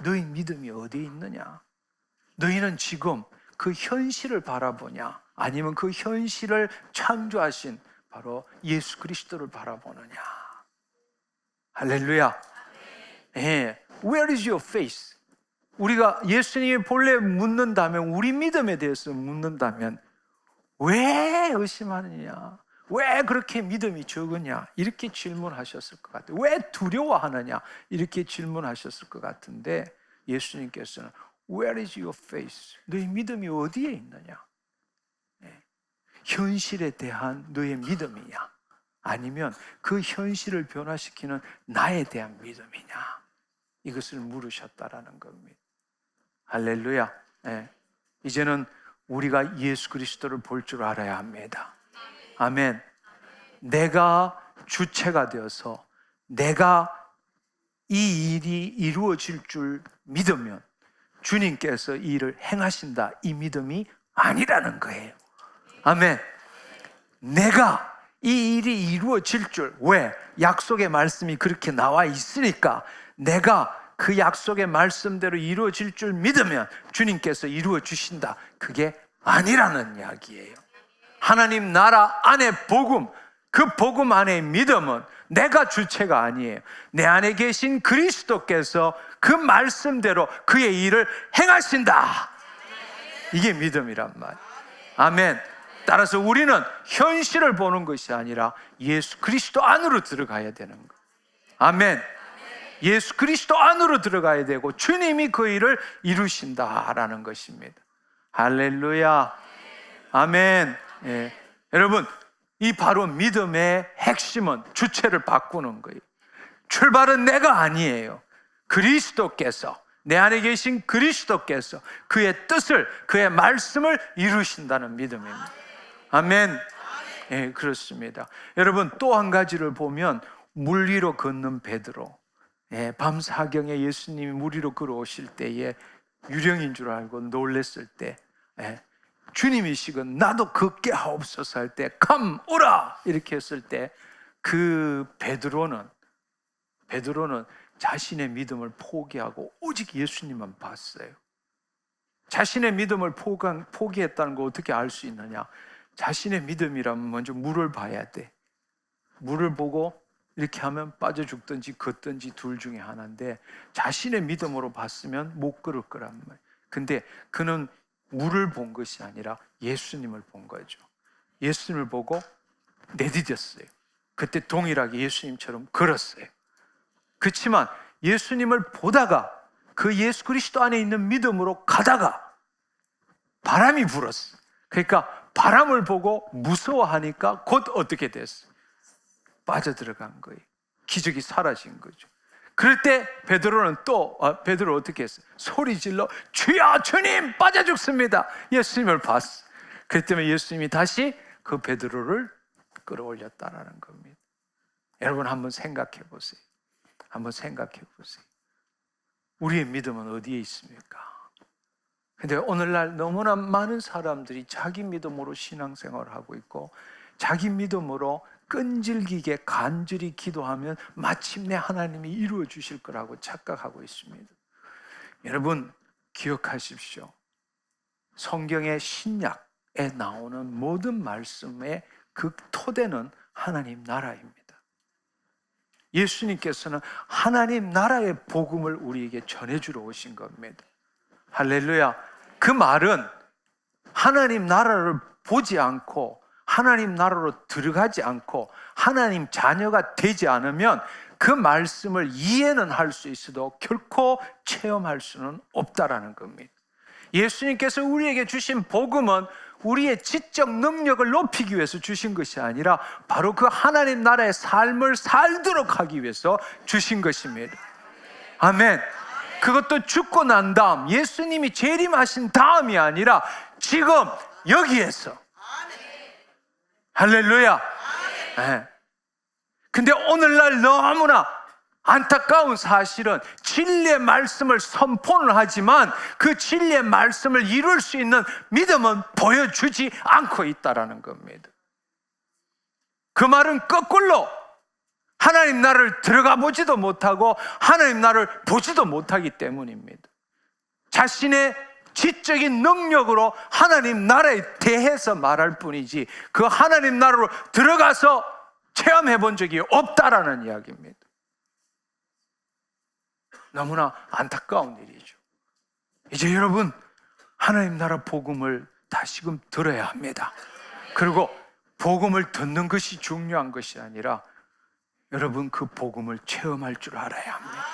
Speaker 1: 너의 믿음이 어디에 있느냐? 너희는 지금 그 현실을 바라보냐? 아니면 그 현실을 창조하신 바로 예수 그리스도를 바라보느냐? 할렐루야. 예, Where is your faith? 우리가 예수님이 본래 묻는다면, 우리 믿음에 대해서 묻는다면 왜 의심하느냐? 왜 그렇게 믿음이 적으냐? 이렇게 질문하셨을 것 같아요. 왜 두려워하느냐? 이렇게 질문하셨을 것 같은데 예수님께서는 Where is your faith? 너의 믿음이 어디에 있느냐? 네. 현실에 대한 너의 믿음이냐? 아니면 그 현실을 변화시키는 나에 대한 믿음이냐? 이것을 물으셨다라는 겁니다. 할렐루야. 네. 이제는 우리가 예수 그리스도를 볼 줄 알아야 합니다. 아멘. 내가 주체가 되어서 내가 이 일이 이루어질 줄 믿으면 주님께서 이 일을 행하신다, 이 믿음이 아니라는 거예요. 아멘. 내가 이 일이 이루어질 줄, 왜? 약속의 말씀이 그렇게 나와 있으니까 내가 그 약속의 말씀대로 이루어질 줄 믿으면 주님께서 이루어 주신다, 그게 아니라는 이야기예요. 하나님 나라 안에 복음, 그 복음 안에 믿음은 내가 주체가 아니에요. 내 안에 계신 그리스도께서 그 말씀대로 그의 일을 행하신다, 이게 믿음이란 말이에요. 아멘. 따라서 우리는 현실을 보는 것이 아니라 예수 그리스도 안으로 들어가야 되는 거예요. 아멘. 예수 그리스도 안으로 들어가야 되고 주님이 그 일을 이루신다라는 것입니다. 할렐루야. 아멘. 예. 여러분, 이 바로 믿음의 핵심은 주체를 바꾸는 거예요. 출발은 내가 아니에요. 그리스도께서, 내 안에 계신 그리스도께서 그의 뜻을, 그의 말씀을 이루신다는 믿음입니다. 아멘. 예, 그렇습니다. 여러분, 또 한 가지를 보면 물 위로 걷는 베드로, 예, 밤 사경에 예수님이 물 위로 걸어오실 때에 유령인 줄 알고 놀랬을 때, 예, 주님이시건 나도 걷게 하옵소서 할 때 come 오라 이렇게 했을 때 그 베드로는 자신의 믿음을 포기하고 오직 예수님만 봤어요. 자신의 믿음을 포기했다는 거 어떻게 알 수 있느냐? 자신의 믿음이라면 먼저 물을 봐야 돼. 물을 보고 이렇게 하면 빠져 죽든지 걷든지 둘 중에 하나인데 자신의 믿음으로 봤으면 못 걸을 거란 말이에요. 근데 그는 물을 본 것이 아니라 예수님을 본 거죠. 예수님을 보고 내디뎠어요. 그때 동일하게 예수님처럼 걸었어요. 그렇지만 예수님을 보다가 그 예수 그리스도 안에 있는 믿음으로 가다가 바람이 불었어요. 그러니까 바람을 보고 무서워하니까 곧 어떻게 됐어요? 빠져들어간 거예요. 기적이 사라진 거죠. 그럴 때 베드로는 베드로 어떻게 했어요? 소리 질러 주여 주님 빠져 죽습니다. 예수님을 봤어. 그렇기 때문에 예수님이 다시 그 베드로를 끌어올렸다라는 겁니다. 여러분 한번 생각해 보세요. 한번 생각해 보세요. 우리의 믿음은 어디에 있습니까? 근데 오늘날 너무나 많은 사람들이 자기 믿음으로 신앙생활을 하고 있고 자기 믿음으로 끈질기게 간절히 기도하면 마침내 하나님이 이루어 주실 거라고 착각하고 있습니다. 여러분 기억하십시오. 성경의 신약에 나오는 모든 말씀의 그 토대는 하나님 나라입니다. 예수님께서는 하나님 나라의 복음을 우리에게 전해주러 오신 겁니다. 할렐루야. 그 말은 하나님 나라를 보지 않고 하나님 나라로 들어가지 않고 하나님 자녀가 되지 않으면 그 말씀을 이해는 할 수 있어도 결코 체험할 수는 없다라는 겁니다. 예수님께서 우리에게 주신 복음은 우리의 지적 능력을 높이기 위해서 주신 것이 아니라 바로 그 하나님 나라의 삶을 살도록 하기 위해서 주신 것입니다. 아멘. 그것도 죽고 난 다음 예수님이 재림하신 다음이 아니라 지금 여기에서. 할렐루야. 네. 근데 오늘날 너무나 안타까운 사실은 진리의 말씀을 선포는 하지만 그 진리의 말씀을 이룰 수 있는 믿음은 보여주지 않고 있다는 겁니다. 그 말은 거꾸로 하나님 나라를 들어가 보지도 못하고 하나님 나라를 보지도 못하기 때문입니다. 자신의 지적인 능력으로 하나님 나라에 대해서 말할 뿐이지 그 하나님 나라로 들어가서 체험해 본 적이 없다라는 이야기입니다. 너무나 안타까운 일이죠. 이제 여러분 하나님 나라 복음을 다시금 들어야 합니다. 그리고 복음을 듣는 것이 중요한 것이 아니라 여러분 그 복음을 체험할 줄 알아야 합니다.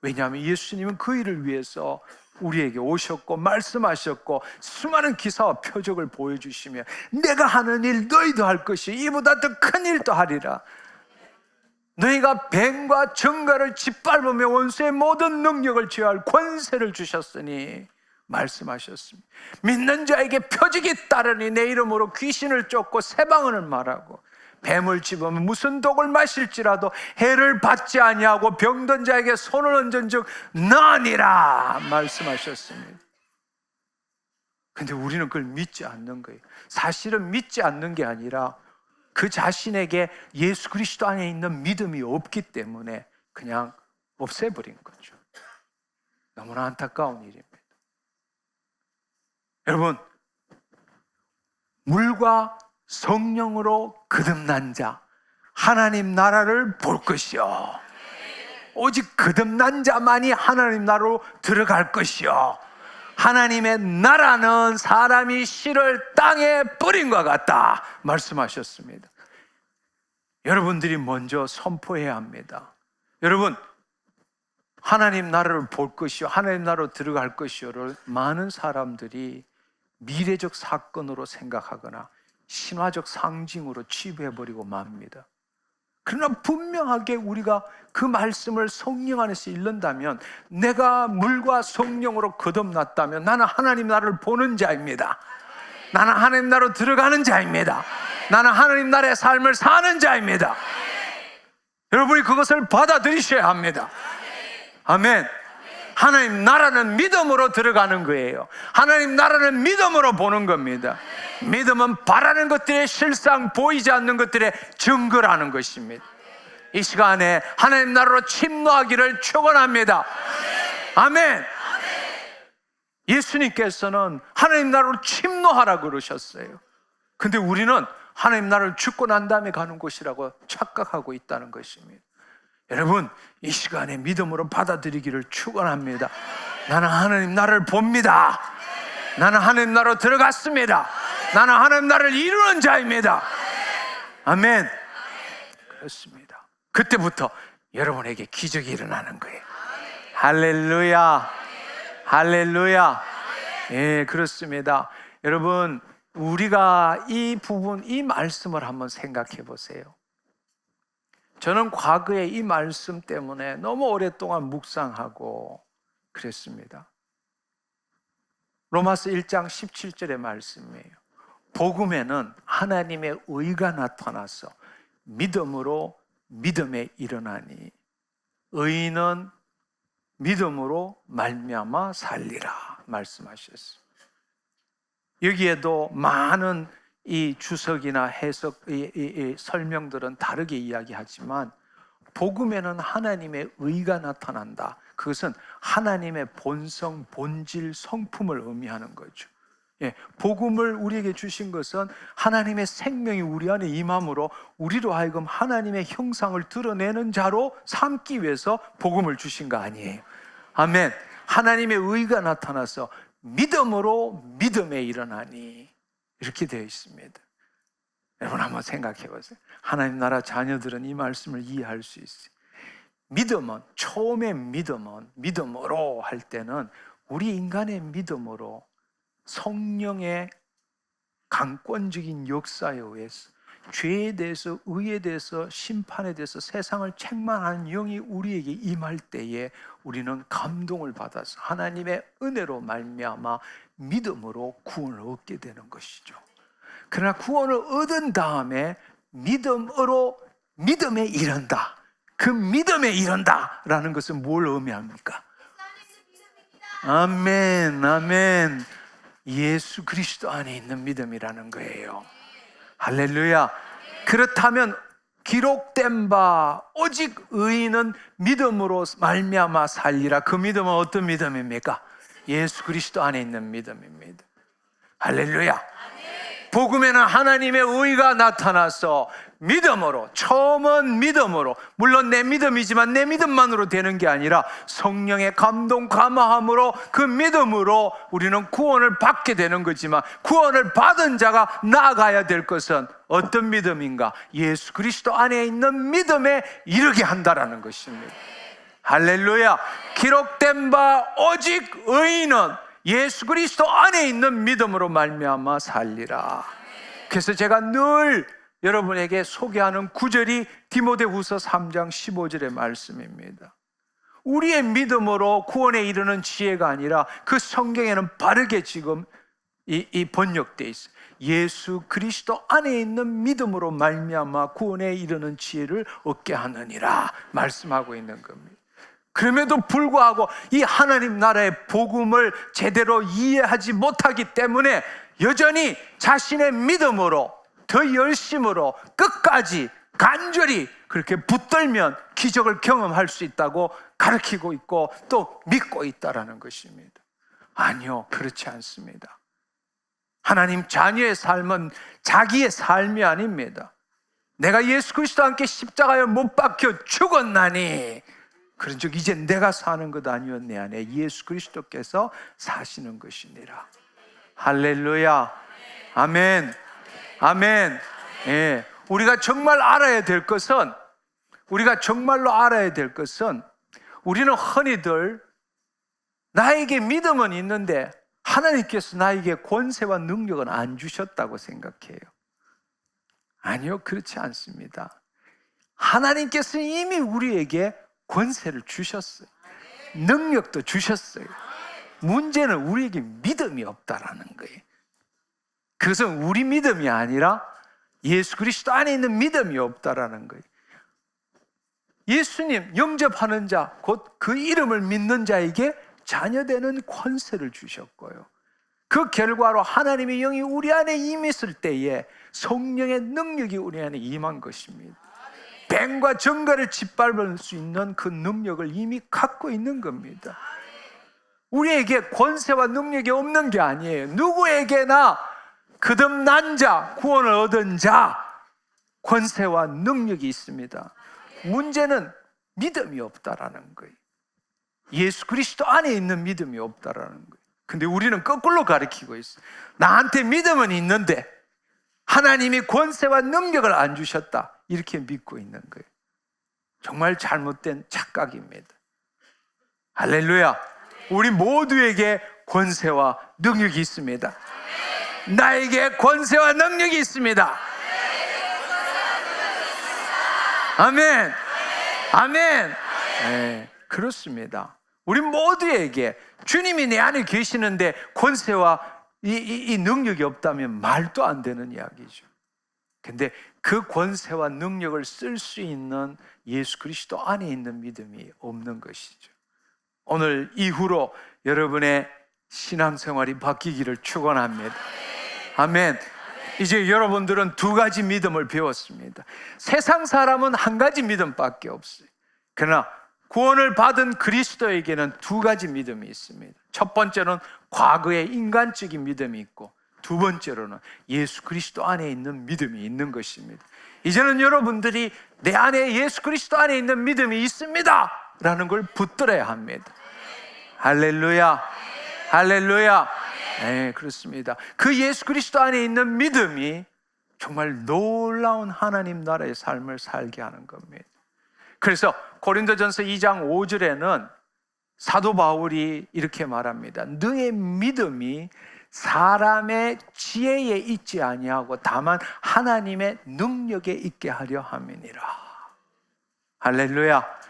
Speaker 1: 왜냐하면 예수님은 그 일을 위해서 우리에게 오셨고 말씀하셨고 수많은 기사와 표적을 보여주시며 내가 하는 일 너희도 할 것이 이보다 더 큰 일도 하리라. 너희가 뱀과 정갈을 짓밟으며 원수의 모든 능력을 제어할 권세를 주셨으니 말씀하셨습니다. 믿는 자에게 표적이 따르니 내 이름으로 귀신을 쫓고 새방언을 말하고 뱀을 집으면 무슨 독을 마실지라도 해를 받지 아니하고 병든 자에게 손을 얹은즉 나으니라 말씀하셨습니다. 근데 우리는 그걸 믿지 않는 거예요. 사실은 믿지 않는 게 아니라 그 자신에게 예수 그리스도 안에 있는 믿음이 없기 때문에 그냥 없애버린 거죠. 너무나 안타까운 일입니다. 여러분, 물과 성령으로 거듭난 자 하나님 나라를 볼 것이요 오직 거듭난 자만이 하나님 나라로 들어갈 것이요 하나님의 나라는 사람이 씨를 땅에 뿌린 것 같다 말씀하셨습니다. 여러분들이 먼저 선포해야 합니다. 여러분, 하나님 나라를 볼 것이요 하나님 나라로 들어갈 것이요를 많은 사람들이 미래적 사건으로 생각하거나 신화적 상징으로 취급해버리고 맙니다. 그러나 분명하게 우리가 그 말씀을 성령 안에서 읽는다면 내가 물과 성령으로 거듭났다면 나는 하나님 나라를 보는 자입니다. 나는 하나님 나라로 들어가는 자입니다. 나는 하나님 나라의 삶을 사는 자입니다. 여러분이 그것을 받아들이셔야 합니다. 아멘. 하나님 나라는 믿음으로 들어가는 거예요. 하나님 나라는 믿음으로 보는 겁니다. 믿음은 바라는 것들의 실상, 보이지 않는 것들의 증거라는 것입니다. 이 시간에 하나님 나라로 침노하기를 축원합니다. 아멘. 예수님께서는 하나님 나라로 침노하라고 그러셨어요. 근데 우리는 하나님 나라를 죽고 난 다음에 가는 곳이라고 착각하고 있다는 것입니다. 여러분, 이 시간에 믿음으로 받아들이기를 축원합니다. 나는 하나님 나라를 봅니다. 나는 하나님 나라로 들어갔습니다. 나는 하나님 나라를 이루는 자입니다. 아멘. 그렇습니다. 그때부터 여러분에게 기적이 일어나는 거예요. 할렐루야. 할렐루야. 예, 그렇습니다. 여러분, 우리가 이 부분, 이 말씀을 한번 생각해 보세요. 저는 과거에 이 말씀 때문에 너무 오랫동안 묵상하고 그랬습니다. 로마서 1장 17절의 말씀이에요. 복음에는 하나님의 의가 나타나서 믿음으로 믿음에 일어나니 의인은 믿음으로 말미암아 살리라 말씀하셨어요. 여기에도 많은 이 주석이나 해석, 이 설명들은 다르게 이야기하지만 복음에는 하나님의 의가 나타난다. 그것은 하나님의 본성, 본질, 성품을 의미하는 거죠. 예, 복음을 우리에게 주신 것은 하나님의 생명이 우리 안에 임함으로 우리로 하여금 하나님의 형상을 드러내는 자로 삼기 위해서 복음을 주신 거 아니에요. 아멘. 하나님의 의가 나타나서 믿음으로 믿음에 일어나니 이렇게 되어 있습니다. 여러분 한번 생각해 보세요. 하나님 나라 자녀들은 이 말씀을 이해할 수 있어요. 믿음은, 처음에 믿음은 믿음으로 할 때는 우리 인간의 믿음으로 성령의 강권적인 역사에 의해서 죄에 대해서, 의에 대해서, 심판에 대해서 세상을 책망하는 영이 우리에게 임할 때에 우리는 감동을 받아서 하나님의 은혜로 말미암아 믿음으로 구원을 얻게 되는 것이죠. 그러나 구원을 얻은 다음에 믿음으로 믿음에 이른다. 그 믿음에 이른다라는 것은 뭘 의미합니까? 아멘, 아멘. 예수 그리스도 안에 있는 믿음이라는 거예요. 할렐루야. 그렇다면 기록된 바 오직 의인은 믿음으로 말미암아 살리라. 그 믿음은 어떤 믿음입니까? 예수 그리스도 안에 있는 믿음입니다. 할렐루야. 복음에는 하나님의 의가 나타나서 믿음으로, 처음은 믿음으로, 물론 내 믿음이지만 내 믿음만으로 되는 게 아니라 성령의 감동 감화함으로 그 믿음으로 우리는 구원을 받게 되는 거지만 구원을 받은 자가 나아가야 될 것은 어떤 믿음인가? 예수 그리스도 안에 있는 믿음에 이르게 한다라는 것입니다. 할렐루야. 기록된 바 오직 의인은 예수 그리스도 안에 있는 믿음으로 말미암아 살리라. 그래서 제가 늘 여러분에게 소개하는 구절이 디모데후서 3장 15절의 말씀입니다. 우리의 믿음으로 구원에 이르는 지혜가 아니라 그 성경에는 바르게 지금 이 번역되어 있어요. 예수 그리스도 안에 있는 믿음으로 말미암아 구원에 이르는 지혜를 얻게 하느니라 말씀하고 있는 겁니다. 그럼에도 불구하고 이 하나님 나라의 복음을 제대로 이해하지 못하기 때문에 여전히 자신의 믿음으로 더 열심으로 끝까지 간절히 그렇게 붙들면 기적을 경험할 수 있다고 가르치고 있고 또 믿고 있다라는 것입니다. 아니요, 그렇지 않습니다. 하나님 자녀의 삶은 자기의 삶이 아닙니다. 내가 예수 그리스도와 함께 십자가에 못 박혀 죽었나니 그런즉 이제 내가 사는 것 아니요 내 안에 예수 그리스도께서 사시는 것이니라. 할렐루야. 아멘. 아멘. 예. 우리가 정말 알아야 될 것은 우리는 흔히들 나에게 믿음은 있는데 하나님께서 나에게 권세와 능력은 안 주셨다고 생각해요. 아니요, 그렇지 않습니다. 하나님께서는 이미 우리에게 권세를 주셨어요. 능력도 주셨어요. 문제는 우리에게 믿음이 없다라는 거예요. 그것은 우리 믿음이 아니라 예수 그리스도 안에 있는 믿음이 없다라는 거예요. 예수님 영접하는 자, 곧 그 이름을 믿는 자에게 자녀되는 권세를 주셨고요. 그 결과로 하나님의 영이 우리 안에 임했을 때에 성령의 능력이 우리 안에 임한 것입니다. 뱀과 정갈을 짓밟을 수 있는 그 능력을 이미 갖고 있는 겁니다. 우리에게 권세와 능력이 없는 게 아니에요. 누구에게나 거듭난 자, 구원을 얻은 자, 권세와 능력이 있습니다. 문제는 믿음이 없다라는 거예요. 예수 그리스도 안에 있는 믿음이 없다라는 거예요. 근데 우리는 거꾸로 가르치고 있어요. 나한테 믿음은 있는데 하나님이 권세와 능력을 안 주셨다, 이렇게 믿고 있는 거예요. 정말 잘못된 착각입니다. 할렐루야. 우리 모두에게 권세와 능력이 있습니다. 나에게 권세와 능력이 있습니다. 아멘. 아멘. 네, 그렇습니다. 우리 모두에게 주님이 내 안에 계시는데 권세와 이 능력이 없다면 말도 안 되는 이야기죠. 근데 그 권세와 능력을 쓸 수 있는 예수 그리스도 안에 있는 믿음이 없는 것이죠. 오늘 이후로 여러분의 신앙생활이 바뀌기를 축원합니다. 아멘. 이제 여러분들은 두 가지 믿음을 배웠습니다. 세상 사람은 한 가지 믿음밖에 없어요. 그러나 구원을 받은 그리스도에게는 두 가지 믿음이 있습니다. 첫 번째는 과거의 인간적인 믿음이 있고, 두 번째로는 예수 그리스도 안에 있는 믿음이 있는 것입니다. 이제는 여러분들이 내 안에 예수 그리스도 안에 있는 믿음이 있습니다 라는 걸 붙들어야 합니다. 할렐루야. 할렐루야. 네, 그렇습니다. 그 예수 그리스도 안에 있는 믿음이 정말 놀라운 하나님 나라의 삶을 살게 하는 겁니다. 그래서 고린도전서 2장 5절에는 사도 바울이 이렇게 말합니다. 너의 믿음이 사람의 지혜에 있지 아니하고 다만 하나님의 능력에 있게 하려 함이니라. 할렐루야.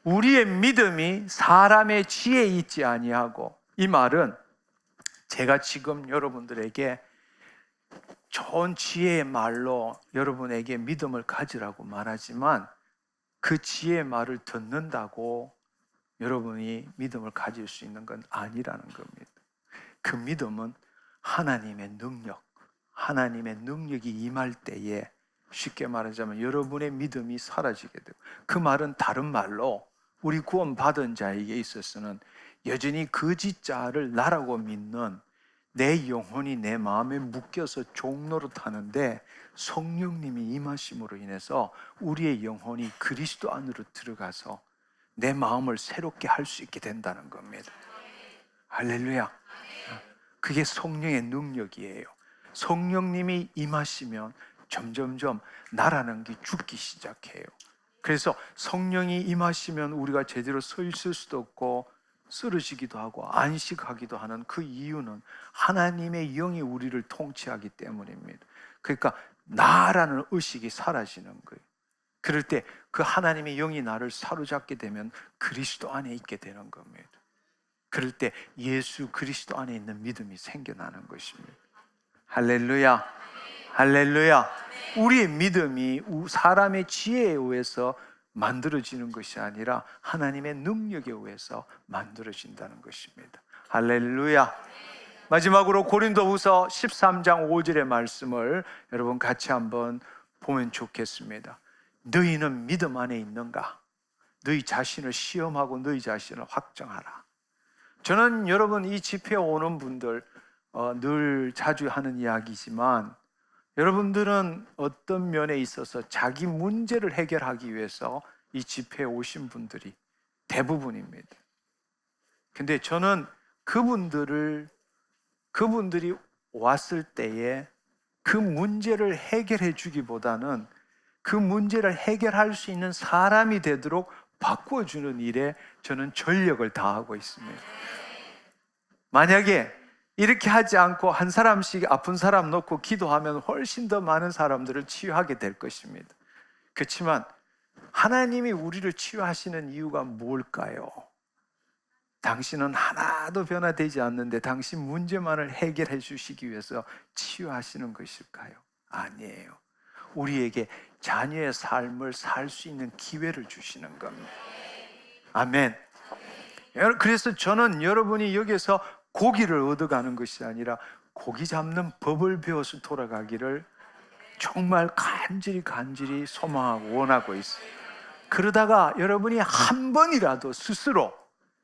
Speaker 1: 우리의 믿음이 사람의 지혜에 있지 아니하고, 이 말은 제가 지금 여러분들에게 좋은 지혜의 말로 여러분에게 믿음을 가지라고 말하지만, 그 지혜의 말을 듣는다고 여러분이 믿음을 가질 수 있는 건 아니라는 겁니다. 그 믿음은 하나님의 능력, 하나님의 능력이 임할 때에, 쉽게 말하자면 여러분의 믿음이 사라지게 되고, 그 말은 다른 말로 우리 구원받은 자에게 있어서는 여전히 거짓자를 나라고 믿는 내 영혼이 내 마음에 묶여서 종노릇하는데, 성령님이 임하심으로 인해서 우리의 영혼이 그리스도 안으로 들어가서 내 마음을 새롭게 할 수 있게 된다는 겁니다. 할렐루야. 그게 성령의 능력이에요. 성령님이 임하시면 점점점 나라는 게 죽기 시작해요. 그래서 성령이 임하시면 우리가 제대로 서 있을 수도 없고 쓰러지기도 하고 안식하기도 하는 그 이유는 하나님의 영이 우리를 통치하기 때문입니다. 그러니까 나라는 의식이 사라지는 거예요. 그럴 때 그 하나님의 영이 나를 사로잡게 되면 그리스도 안에 있게 되는 겁니다. 그럴 때 예수 그리스도 안에 있는 믿음이 생겨나는 것입니다. 할렐루야. 할렐루야. 우리의 믿음이 사람의 지혜에 의해서 만들어지는 것이 아니라 하나님의 능력에 의해서 만들어진다는 것입니다. 할렐루야. 마지막으로 고린도후서 13장 5절의 말씀을 여러분 같이 한번 보면 좋겠습니다. 너희는 믿음 안에 있는가? 너희 자신을 시험하고 너희 자신을 확정하라. 저는 여러분 이 집회에 오는 분들 늘 자주 하는 이야기지만, 여러분들은 어떤 면에 있어서 자기 문제를 해결하기 위해서 이 집회에 오신 분들이 대부분입니다. 근데 저는 그분들이 왔을 때에 그 문제를 해결해 주기보다는 그 문제를 해결할 수 있는 사람이 되도록 바꿔주는 일에 저는 전력을 다하고 있습니다. 만약에 이렇게 하지 않고 한 사람씩 아픈 사람 놓고 기도하면 훨씬 더 많은 사람들을 치유하게 될 것입니다. 그렇지만 하나님이 우리를 치유하시는 이유가 뭘까요? 당신은 하나도 변화되지 않는데 당신 문제만을 해결해 주시기 위해서 치유하시는 것일까요? 아니에요. 우리에게 자녀의 삶을 살 수 있는 기회를 주시는 겁니다. 아멘. 그래서 저는 여러분이 여기서 고기를 얻어가는 것이 아니라 고기 잡는 법을 배워서 돌아가기를 정말 간절히 소망하고 원하고 있어요. 그러다가 여러분이 한 번이라도 스스로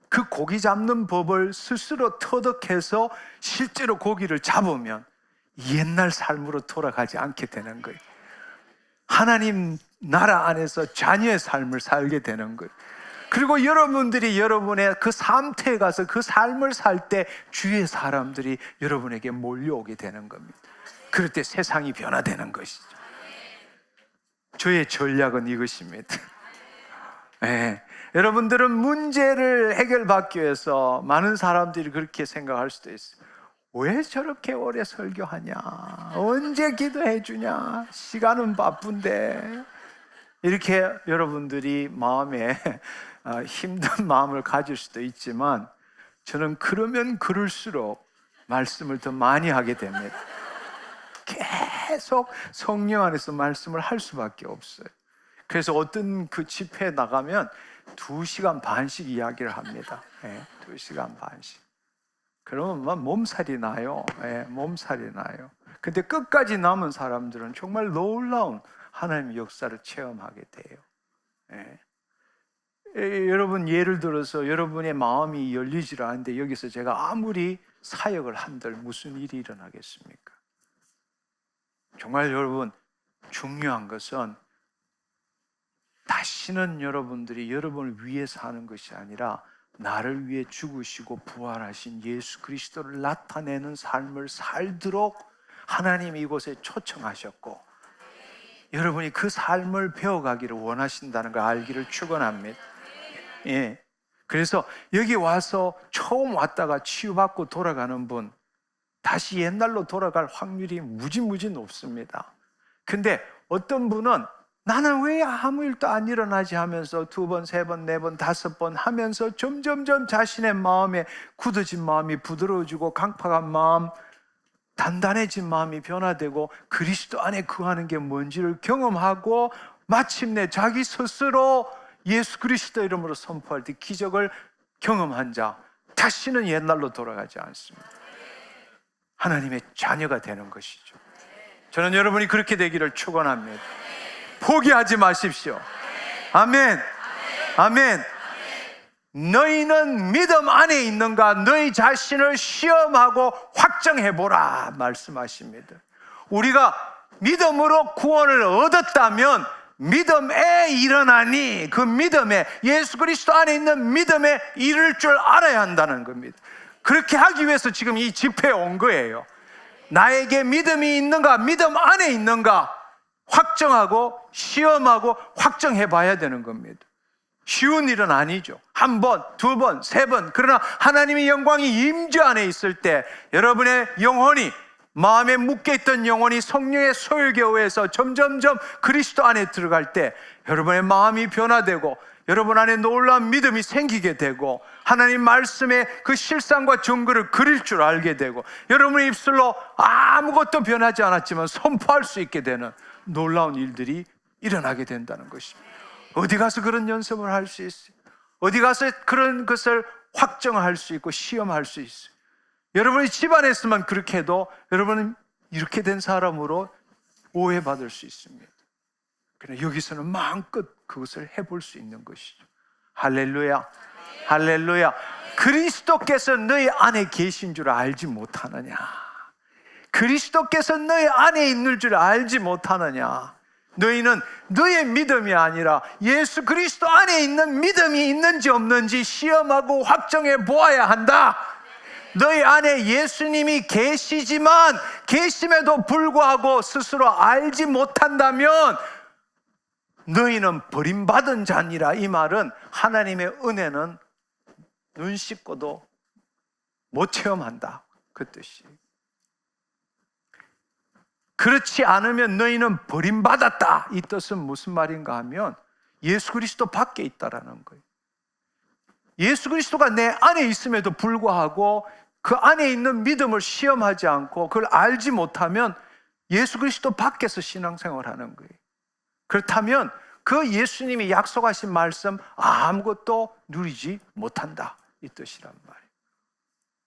Speaker 1: 그 고기 잡는 법을 스스로 터득해서 실제로 고기를 잡으면 옛날 삶으로 돌아가지 않게 되는 거예요. 하나님 나라 안에서 자녀의 삶을 살게 되는 거예요. 그리고 여러분들이 여러분의 그 상태에 가서 그 삶을 살 때 주위의 사람들이 여러분에게 몰려오게 되는 겁니다. 그럴 때 세상이 변화되는 것이죠. 저의 전략은 이것입니다. 네. 여러분들은 문제를 해결받기 위해서 많은 사람들이 그렇게 생각할 수도 있어요. 왜 저렇게 오래 설교하냐? 언제 기도해 주냐? 시간은 바쁜데. 이렇게 여러분들이 마음에 힘든 마음을 가질 수도 있지만, 저는 그러면 그럴수록 말씀을 더 많이 하게 됩니다. 계속 성령 안에서 말씀을 할 수밖에 없어요. 그래서 어떤 그 집회에 나가면 2시간 반씩 이야기를 합니다. 2시간 반씩. 그러면 몸살이 나요. 몸살이 나요. 근데 끝까지 남은 사람들은 정말 놀라운 하나님의 역사를 체험하게 돼요. 여러분, 예를 들어서 여러분의 마음이 열리질 않는데 여기서 제가 아무리 사역을 한들 무슨 일이 일어나겠습니까? 정말 여러분, 중요한 것은 다시는 여러분들이 여러분을 위해서 하는 것이 아니라 나를 위해 죽으시고 부활하신 예수 그리스도를 나타내는 삶을 살도록 하나님이 이곳에 초청하셨고, 여러분이 그 삶을 배워가기를 원하신다는 걸 알기를 축원합니다. 그래서 여기 와서 처음 왔다가 치유받고 돌아가는 분, 다시 옛날로 돌아갈 확률이 무지 높습니다. 근데 어떤 분은 나는 왜 아무 일도 안 일어나지 하면서 2번, 3번, 4번, 5번 하면서 점점점 자신의 마음에 굳어진 마음이 부드러워지고 강팍한 마음, 단단해진 마음이 변화되고 그리스도 안에 거하는 게 뭔지를 경험하고 마침내 자기 스스로 예수 그리스도 이름으로 선포할 때 기적을 경험한 자, 다시는 옛날로 돌아가지 않습니다. 하나님의 자녀가 되는 것이죠. 저는 여러분이 그렇게 되기를 축원합니다. 포기하지 마십시오. 아멘. 아멘. 너희는 믿음 안에 있는가? 너희 자신을 시험하고 확정해보라 말씀하십니다. 우리가 믿음으로 구원을 얻었다면 믿음에 일어나니 그 믿음에, 예수 그리스도 안에 있는 믿음에 이를 줄 알아야 한다는 겁니다. 그렇게 하기 위해서 지금 이 집회에 온 거예요. 나에게 믿음이 있는가, 믿음 안에 있는가 확정하고 시험하고 확정해 봐야 되는 겁니다. 쉬운 일은 아니죠. 1번, 2번, 3번. 그러나 하나님의 영광이 임재 안에 있을 때 여러분의 영혼이, 마음에 묶여있던 영혼이 성령의 소유교회에서 점점점 그리스도 안에 들어갈 때 여러분의 마음이 변화되고 여러분 안에 놀라운 믿음이 생기게 되고 하나님 말씀의 그 실상과 증거를 그릴 줄 알게 되고 여러분의 입술로 아무것도 변하지 않았지만 선포할 수 있게 되는 놀라운 일들이 일어나게 된다는 것입니다. 어디 가서 그런 연습을 할 수 있어요? 어디 가서 그런 것을 확정할 수 있고 시험할 수 있어요? 여러분이 집안에서만 그렇게 해도 여러분은 이렇게 된 사람으로 오해받을 수 있습니다. 그러나 여기서는 마음껏 그것을 해볼 수 있는 것이죠. 할렐루야. 할렐루야. 그리스도께서 너희 안에 계신 줄 알지 못하느냐? 그리스도께서 너희 안에 있는 줄 알지 못하느냐? 너희는 너의 믿음이 아니라 예수 그리스도 안에 있는 믿음이 있는지 없는지 시험하고 확정해 보아야 한다. 너희 안에 예수님이 계시지만 계심에도 불구하고 스스로 알지 못한다면 너희는 버림받은 자니라. 이 말은 하나님의 은혜는 눈 씻고도 못 체험한다, 그 뜻이. 그렇지 않으면 너희는 버림받았다. 이 뜻은 무슨 말인가 하면 예수 그리스도 밖에 있다라는 거예요. 예수 그리스도가 내 안에 있음에도 불구하고 그 안에 있는 믿음을 시험하지 않고 그걸 알지 못하면 예수 그리스도 밖에서 신앙생활하는 거예요. 그렇다면 그 예수님이 약속하신 말씀 아무것도 누리지 못한다, 이 뜻이란 말이에요.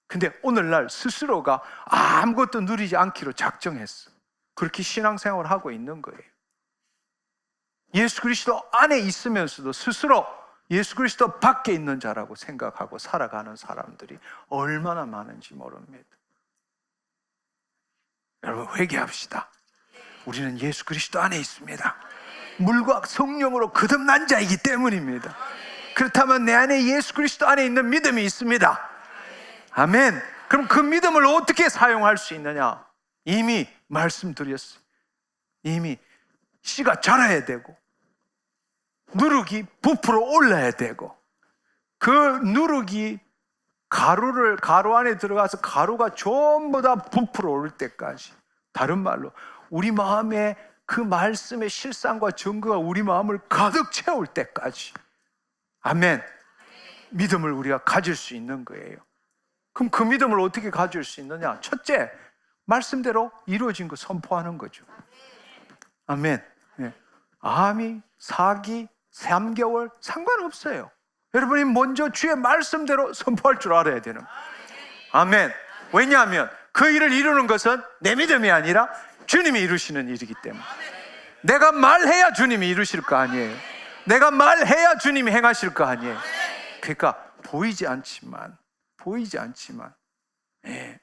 Speaker 1: 근데 오늘날 스스로가 아무것도 누리지 않기로 작정했어. 그렇게 신앙생활을 하고 있는 거예요. 예수 그리스도 안에 있으면서도 스스로 예수 그리스도 밖에 있는 자라고 생각하고 살아가는 사람들이 얼마나 많은지 모릅니다. 여러분 회개합시다. 우리는 예수 그리스도 안에 있습니다. 물과 성령으로 거듭난 자이기 때문입니다. 그렇다면 내 안에 예수 그리스도 안에 있는 믿음이 있습니다. 아멘. 그럼 그 믿음을 어떻게 사용할 수 있느냐? 이미 말씀드렸어요. 이미 씨가 자라야 되고 누룩이 부풀어 올라야 되고 그 누룩이 가루 안에 들어가서 가루가 전부 다 부풀어 오를 때까지, 다른 말로 우리 마음에 그 말씀의 실상과 증거가 우리 마음을 가득 채울 때까지, 아멘, 믿음을 우리가 가질 수 있는 거예요. 그럼 그 믿음을 어떻게 가질 수 있느냐? 첫째, 말씀대로 이루어진 거 선포하는 거죠. 아멘. 네. 암이, 사기, 3개월 상관없어요. 여러분이 먼저 주의 말씀대로 선포할 줄 알아야 되는 거예요. 아멘. 왜냐하면 그 일을 이루는 것은 내 믿음이 아니라 주님이 이루시는 일이기 때문에. 내가 말해야 주님이 이루실 거 아니에요. 내가 말해야 주님이 행하실 거 아니에요. 그러니까 보이지 않지만 예,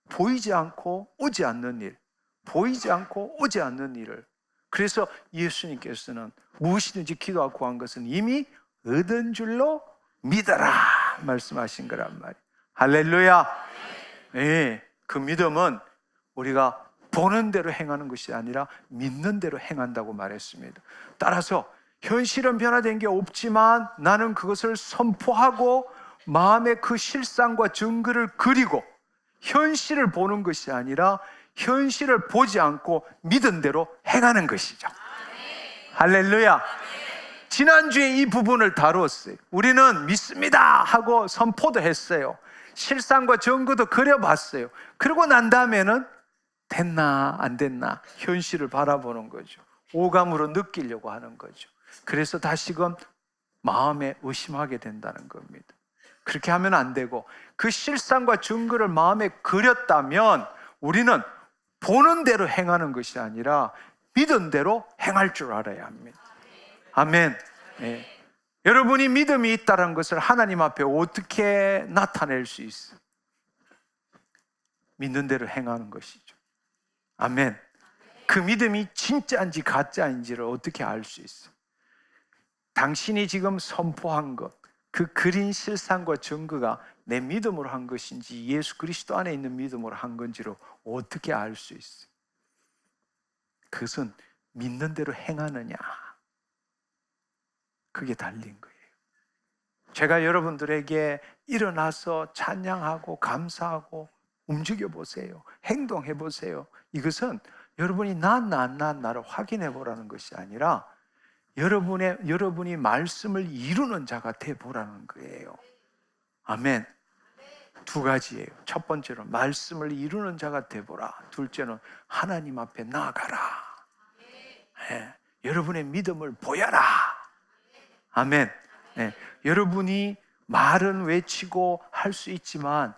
Speaker 1: 보이지 않고 오지 않는 일, 보이지 않고 오지 않는 일을, 그래서 예수님께서는 무엇이든지 기도하고 구한 것은 이미 얻은 줄로 믿어라 말씀하신 거란 말이에요. 할렐루야. 예, 그 믿음은 우리가 보는 대로 행하는 것이 아니라 믿는 대로 행한다고 말했습니다. 따라서 현실은 변화된 게 없지만 나는 그것을 선포하고 마음의 그 실상과 증거를 그리고 현실을 보는 것이 아니라 현실을 보지 않고 믿은 대로 행하는 것이죠. 할렐루야. 지난주에 이 부분을 다루었어요. 우리는 믿습니다 하고 선포도 했어요. 실상과 증거도 그려봤어요. 그러고 난 다음에는 됐나 안 됐나 현실을 바라보는 거죠. 오감으로 느끼려고 하는 거죠. 그래서 다시금 마음에 의심하게 된다는 겁니다. 그렇게 하면 안 되고, 그 실상과 증거를 마음에 그렸다면 우리는 보는 대로 행하는 것이 아니라 믿은 대로 행할 줄 알아야 합니다. 아멘. 네. 여러분이 믿음이 있다는 것을 하나님 앞에 어떻게 나타낼 수 있어요? 믿는 대로 행하는 것이죠. 아멘. 그 믿음이 진짜인지 가짜인지를 어떻게 알 수 있어요? 당신이 지금 선포한 것, 그 그린 실상과 증거가 내 믿음으로 한 것인지 예수 그리스도 안에 있는 믿음으로 한 건지를 어떻게 알 수 있어요? 그것은 믿는 대로 행하느냐, 그게 달린 거예요. 제가 여러분들에게 일어나서 찬양하고 감사하고 움직여 보세요, 행동해 보세요, 이것은 여러분이 나를 확인해 보라는 것이 아니라 여러분이 말씀을 이루는 자가 돼 보라는 거예요. 아멘. 두 가지예요. 첫 번째로 말씀을 이루는 자가 돼 보라. 둘째는 하나님 앞에 나아가라. 네. 여러분의 믿음을 보여라. 아멘. 네. 여러분이 말은 외치고 할 수 있지만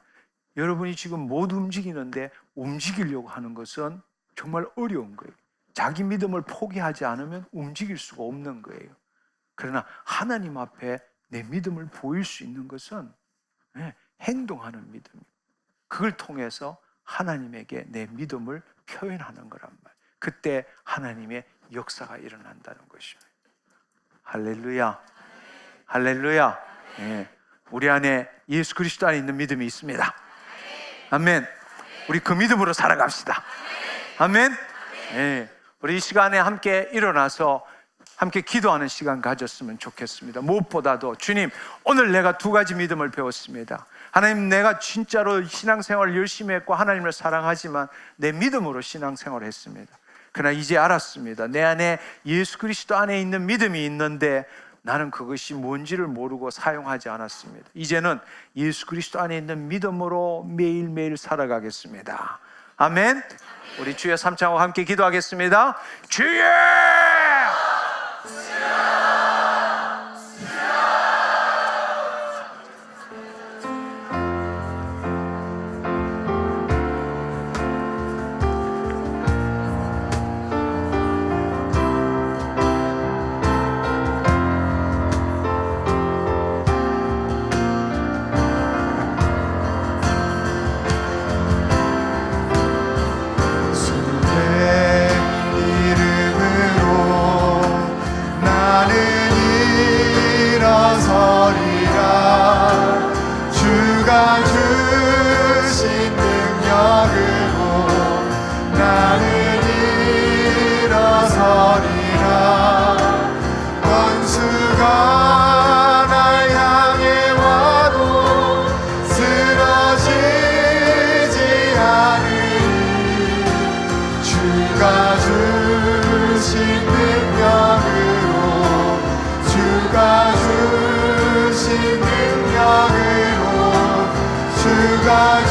Speaker 1: 여러분이 지금 못 움직이는데 움직이려고 하는 것은 정말 어려운 거예요. 자기 믿음을 포기하지 않으면 움직일 수가 없는 거예요. 그러나 하나님 앞에 내 믿음을 보일 수 있는 것은 행동하는 믿음이에요. 그걸 통해서 하나님에게 내 믿음을 표현하는 거란 말이에요. 그때 하나님의 역사가 일어난다는 것입니다. 할렐루야. 할렐루야. 우리 안에 예수 그리스도 안에 있는 믿음이 있습니다. 아멘. 우리 그 믿음으로 살아갑시다. 아멘. 우리 이 시간에 함께 일어나서 함께 기도하는 시간 가졌으면 좋겠습니다. 무엇보다도 주님, 오늘 내가 두 가지 믿음을 배웠습니다. 하나님, 내가 진짜로 신앙생활을 열심히 했고 하나님을 사랑하지만 내 믿음으로 신앙생활을 했습니다. 그러나 이제 알았습니다. 내 안에 예수 그리스도 안에 있는 믿음이 있는데 나는 그것이 뭔지를 모르고 사용하지 않았습니다. 이제는 예수 그리스도 안에 있는 믿음으로 매일매일 살아가겠습니다. 아멘. 우리 주여 삼창하고 함께 기도하겠습니다. 주여!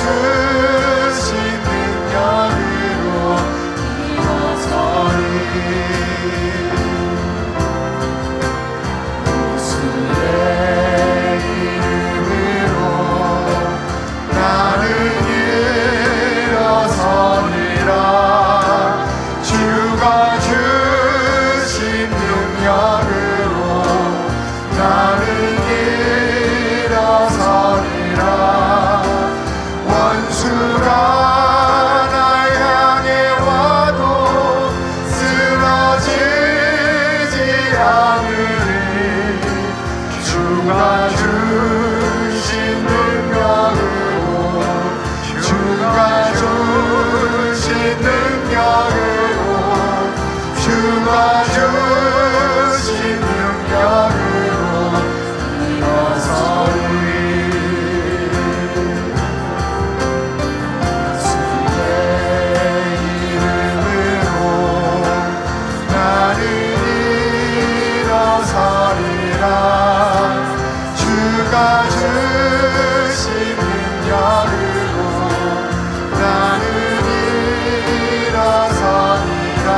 Speaker 1: 주신 능력으로 일어서리 예수의 이름으로 나는 일어서리라 주가 주신 능력으로 나는 일어서리라 원수가 날 향해 와도 쓰러지지 않으리 주가 주신 능력으로 주가 주신 능력으로 주가 주신 능력으로 일어서리 예수의 이름으로 나는 일어서리라 주가 주신 능력으로 나는 일어서리라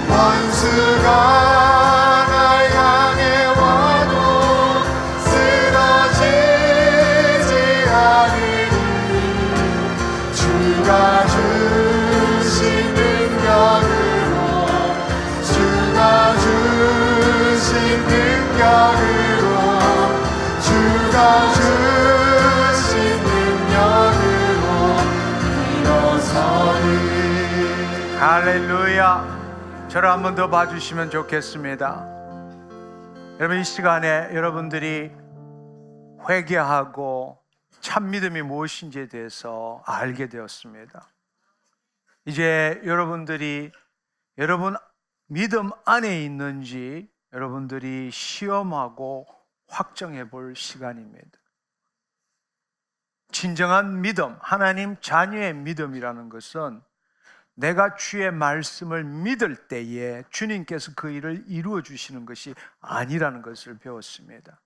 Speaker 1: 원수가 날 향해 와도 쓰러지지 않으리 주가 주신 능력으로 주가 주신 능력으로 주가 주신 능력으로 일어서리 할렐루야. 저를 한 번 더 봐주시면 좋겠습니다. 여러분 이 시간에 여러분들이 회개하고 참 믿음이 무엇인지에 대해서 알게 되었습니다. 이제 여러분들이 여러분 믿음 안에 있는지 여러분들이 시험하고 확정해 볼 시간입니다. 진정한 믿음, 하나님 자녀의 믿음이라는 것은 내가 주의 말씀을 믿을 때에 주님께서 그 일을 이루어 주시는 것이 아니라는 것을 배웠습니다.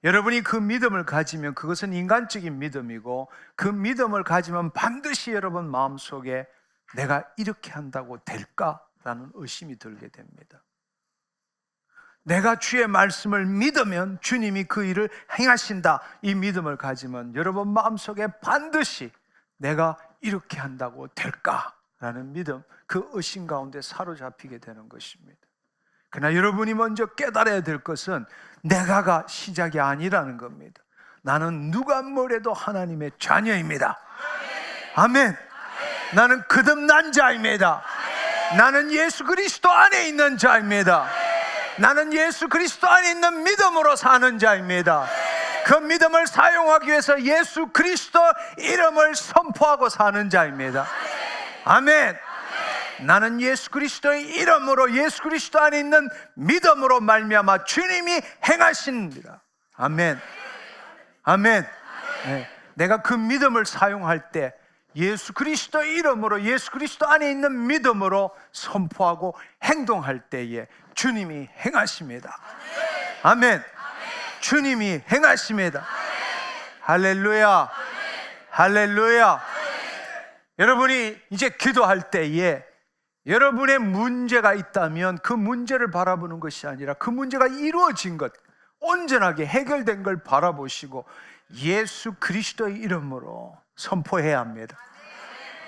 Speaker 1: 여러분이 그 믿음을 가지면 그것은 인간적인 믿음이고 그 믿음을 가지면 반드시 여러분 마음속에 내가 이렇게 한다고 될까라는 의심이 들게 됩니다. 내가 주의 말씀을 믿으면 주님이 그 일을 행하신다, 이 믿음을 가지면 여러분 마음속에 반드시 내가 이렇게 한다고 될까라는 믿음, 그 의심 가운데 사로잡히게 되는 것입니다. 그러나 여러분이 먼저 깨달아야 될 것은 내가가 시작이 아니라는 겁니다. 나는 누가 뭐래도 하나님의 자녀입니다. 아멘. 나는 거듭난 자입니다. 나는 예수 그리스도 안에 있는 자입니다. 나는 예수 그리스도 안에 있는 믿음으로 사는 자입니다. 그 믿음을 사용하기 위해서 예수 그리스도 이름을 선포하고 사는 자입니다. 아멘. 나는 예수 그리스도의 이름으로 예수 그리스도 안에 있는 믿음으로 말미암아 주님이 행하십니다. 아멘. 아멘. 네. 내가 그 믿음을 사용할 때 예수 그리스도 이름으로 예수 그리스도 안에 있는 믿음으로 선포하고 행동할 때에 주님이 행하십니다. 아멘. 주님이 행하십니다. 할렐루야. 할렐루야. 여러분이 이제 기도할 때에 여러분의 문제가 있다면 그 문제를 바라보는 것이 아니라 그 문제가 이루어진 것, 온전하게 해결된 걸 바라보시고 예수 그리스도의 이름으로 선포해야 합니다.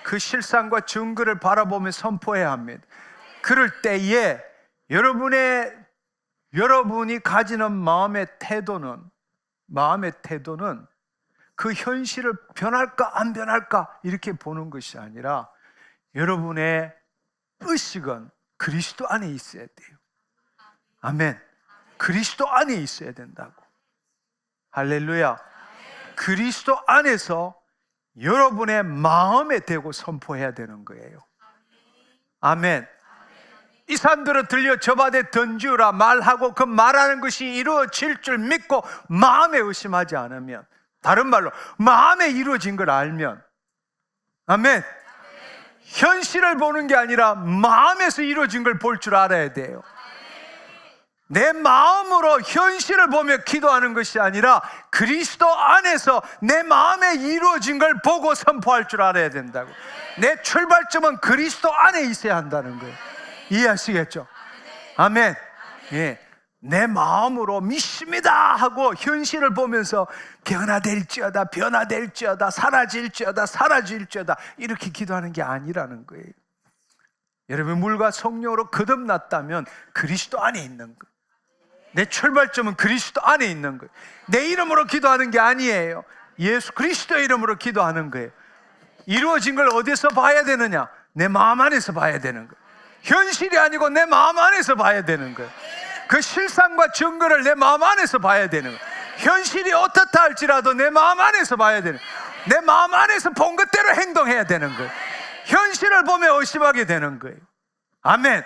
Speaker 1: 그 실상과 증거를 바라보며 선포해야 합니다. 그럴 때에 여러분이 가지는 마음의 태도는 그 현실을 변할까 안 변할까 이렇게 보는 것이 아니라 여러분의 의식은 그리스도 안에 있어야 돼요. 아멘. 그리스도 안에 있어야 된다고. 할렐루야. 그리스도 안에서 여러분의 마음에 대고 선포해야 되는 거예요. 아멘. 이 산들을 들려 저 밭에 던지우라 말하고 그 말하는 것이 이루어질 줄 믿고 마음에 의심하지 않으면, 다른 말로 마음에 이루어진 걸 알면, 아멘. 현실을 보는 게 아니라 마음에서 이루어진 걸 볼 줄 알아야 돼요. 내 마음으로 현실을 보며 기도하는 것이 아니라 그리스도 안에서 내 마음에 이루어진 걸 보고 선포할 줄 알아야 된다고. 내 출발점은 그리스도 안에 있어야 한다는 거예요. 이해하시겠죠? 아멘. 예. 내 마음으로 믿습니다 하고 현실을 보면서 변화될지어다 변화될지어다 사라질지어다 사라질지어다 이렇게 기도하는 게 아니라는 거예요. 여러분, 물과 성령으로 거듭났다면 그리스도 안에 있는 거예요. 내 출발점은 그리스도 안에 있는 거예요. 내 이름으로 기도하는 게 아니에요. 예수 그리스도의 이름으로 기도하는 거예요. 이루어진 걸 어디서 봐야 되느냐? 내 마음 안에서 봐야 되는 거예요. 현실이 아니고 내 마음 안에서 봐야 되는 거예요. 그 실상과 증거를 내 마음 안에서 봐야 되는 거예요. 현실이 어떻다 할지라도 내 마음 안에서 봐야 되는 거예요. 내 마음 안에서 본 것대로 행동해야 되는 거예요. 현실을 보며 의심하게 되는 거예요. 아멘.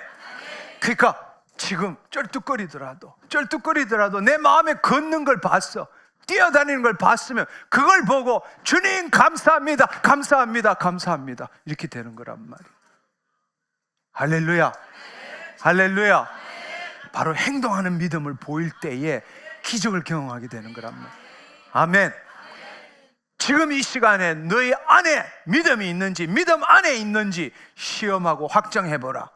Speaker 1: 그러니까 지금 쩔뚝거리더라도 내 마음에 걷는 걸 봤어, 뛰어다니는 걸 봤으면 그걸 보고 주님 감사합니다 감사합니다 감사합니다 이렇게 되는 거란 말이에요. 할렐루야 할렐루야. 바로 행동하는 믿음을 보일 때에 기적을 경험하게 되는 거란 말이에요. 아멘. 지금 이 시간에 너희 안에 믿음이 있는지, 믿음 안에 있는지 시험하고 확정해보라.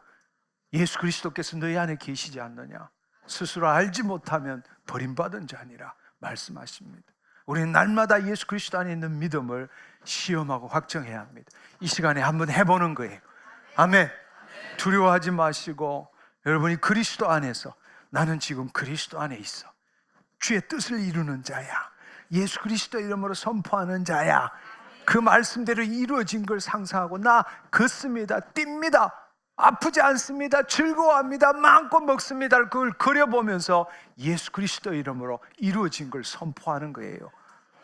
Speaker 1: 예수 그리스도께서 너희 안에 계시지 않느냐? 스스로 알지 못하면 버림받은 자니라 말씀하십니다. 우리는 날마다 예수 그리스도 안에 있는 믿음을 시험하고 확정해야 합니다. 이 시간에 한번 해보는 거예요. 아멘. 두려워하지 마시고, 여러분이 그리스도 안에서, 나는 지금 그리스도 안에 있어, 주의 뜻을 이루는 자야, 예수 그리스도 이름으로 선포하는 자야, 그 말씀대로 이루어진 걸 상상하고 나 걷습니다, 뜁니다, 아프지 않습니다, 즐거워합니다, 마음껏 먹습니다, 그걸 그려보면서 예수 그리스도 이름으로 이루어진 걸 선포하는 거예요.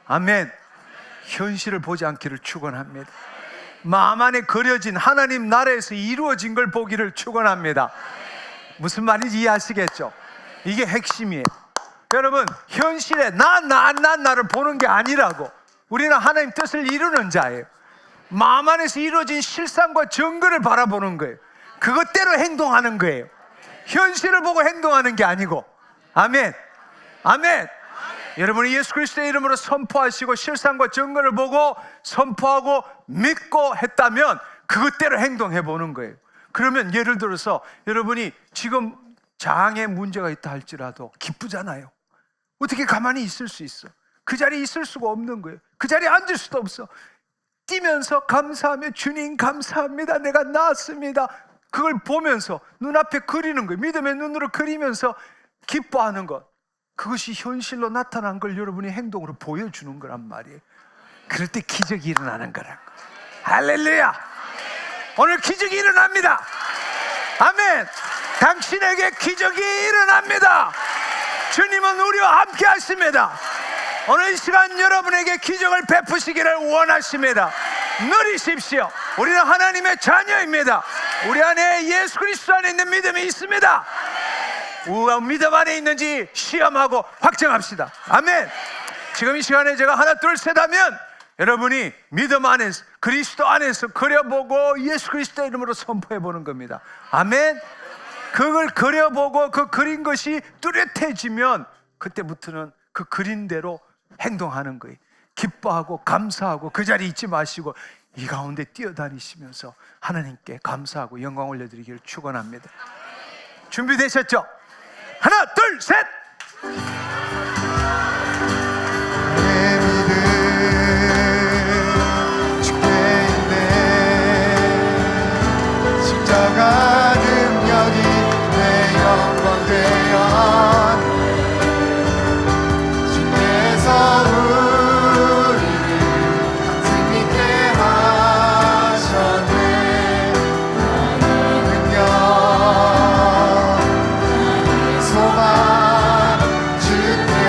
Speaker 1: 아멘. 현실을 보지 않기를 축원합니다. 마음 안에 그려진 하나님 나라에서 이루어진 걸 보기를 축원합니다. 무슨 말인지 이해하시겠죠? 이게 핵심이에요. 여러분, 현실에 나를 보는 게 아니라고. 우리는 하나님 뜻을 이루는 자예요. 마음 안에서 이루어진 실상과 증거를 바라보는 거예요. 그것대로 행동하는 거예요. 현실을 보고 행동하는 게 아니고. 아멘. 아멘. 여러분이 예수 그리스도의 이름으로 선포하시고 실상과 증거를 보고 선포하고 믿고 했다면 그것대로 행동해 보는 거예요. 그러면 예를 들어서 여러분이 지금 장애 문제가 있다 할지라도 기쁘잖아요. 어떻게 가만히 있을 수 있어? 그 자리에 있을 수가 없는 거예요. 그 자리에 앉을 수도 없어. 뛰면서 감사하며 주님 감사합니다, 내가 나았습니다, 그걸 보면서 눈앞에 그리는 거예요. 믿음의 눈으로 그리면서 기뻐하는 것, 그것이 현실로 나타난 걸 여러분이 행동으로 보여주는 거란 말이에요. 그럴 때 기적이 일어나는 거라고. 할렐루야. 오늘 기적이 일어납니다. 아멘. 당신에게 기적이 일어납니다. 주님은 우리와 함께 하십니다. 오늘 이 시간 여러분에게 기적을 베푸시기를 원하십니다. 누리십시오. 우리는 하나님의 자녀입니다. 우리 안에 예수 그리스도 안에 있는 믿음이 있습니다. 우리가 믿음 안에 있는지 시험하고 확정합시다. 아멘. 지금 이 시간에 제가 하나 둘 셋 하면 여러분이 믿음 안에서, 그리스도 안에서 그려보고 예수 그리스도 이름으로 선포해보는 겁니다. 아멘. 그걸 그려보고 그 그린 것이 뚜렷해지면 그때부터는 그 그린 대로 행동하는 거예요. 기뻐하고 감사하고 그 자리에 있지 마시고 이 가운데 뛰어다니시면서 하나님께 감사하고 영광 올려드리기를 축원합니다. 준비되셨죠? 하나 둘 셋.
Speaker 2: 내 믿음 주께 있네. 십자가 능력이 내 영광 되어 주께서 우리를 승리케 하셨네. 나의 능력 소망 주께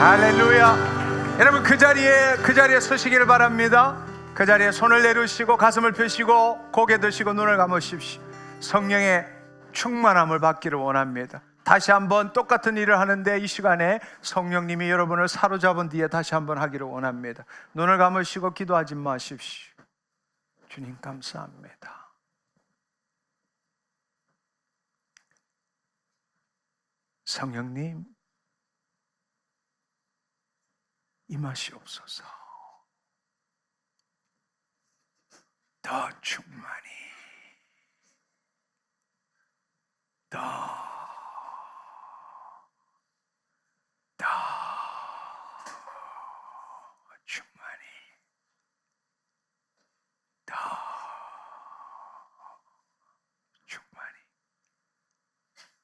Speaker 1: 할렐루야. 여러분 그 자리에 서시기를 바랍니다. 그 자리에 손을 내리시고 가슴을 펴시고 고개 드시고 눈을 감으십시오. 성령의 충만함을 받기를 원합니다. 다시 한번 똑같은 일을 하는데 이 시간에 성령님이 여러분을 사로잡은 뒤에 다시 한번 하기를 원합니다. 눈을 감으시고 기도하지 마십시오. 주님 감사합니다. 성령님 임하시옵소서. 더 충만히, 더 충만히, 더 충만히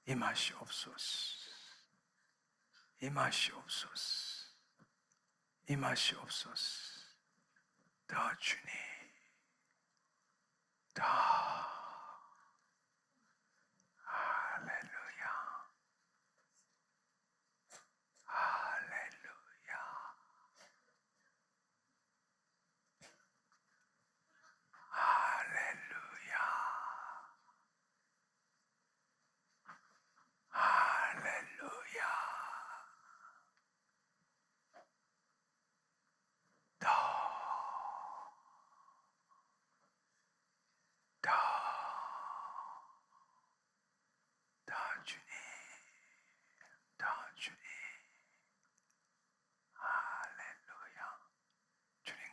Speaker 1: 임하시옵소서. 임하시옵소서. 임하시옵소서. 더 주님, 더. 할렐루야. 할렐루야. 할렐루야. 할렐루야.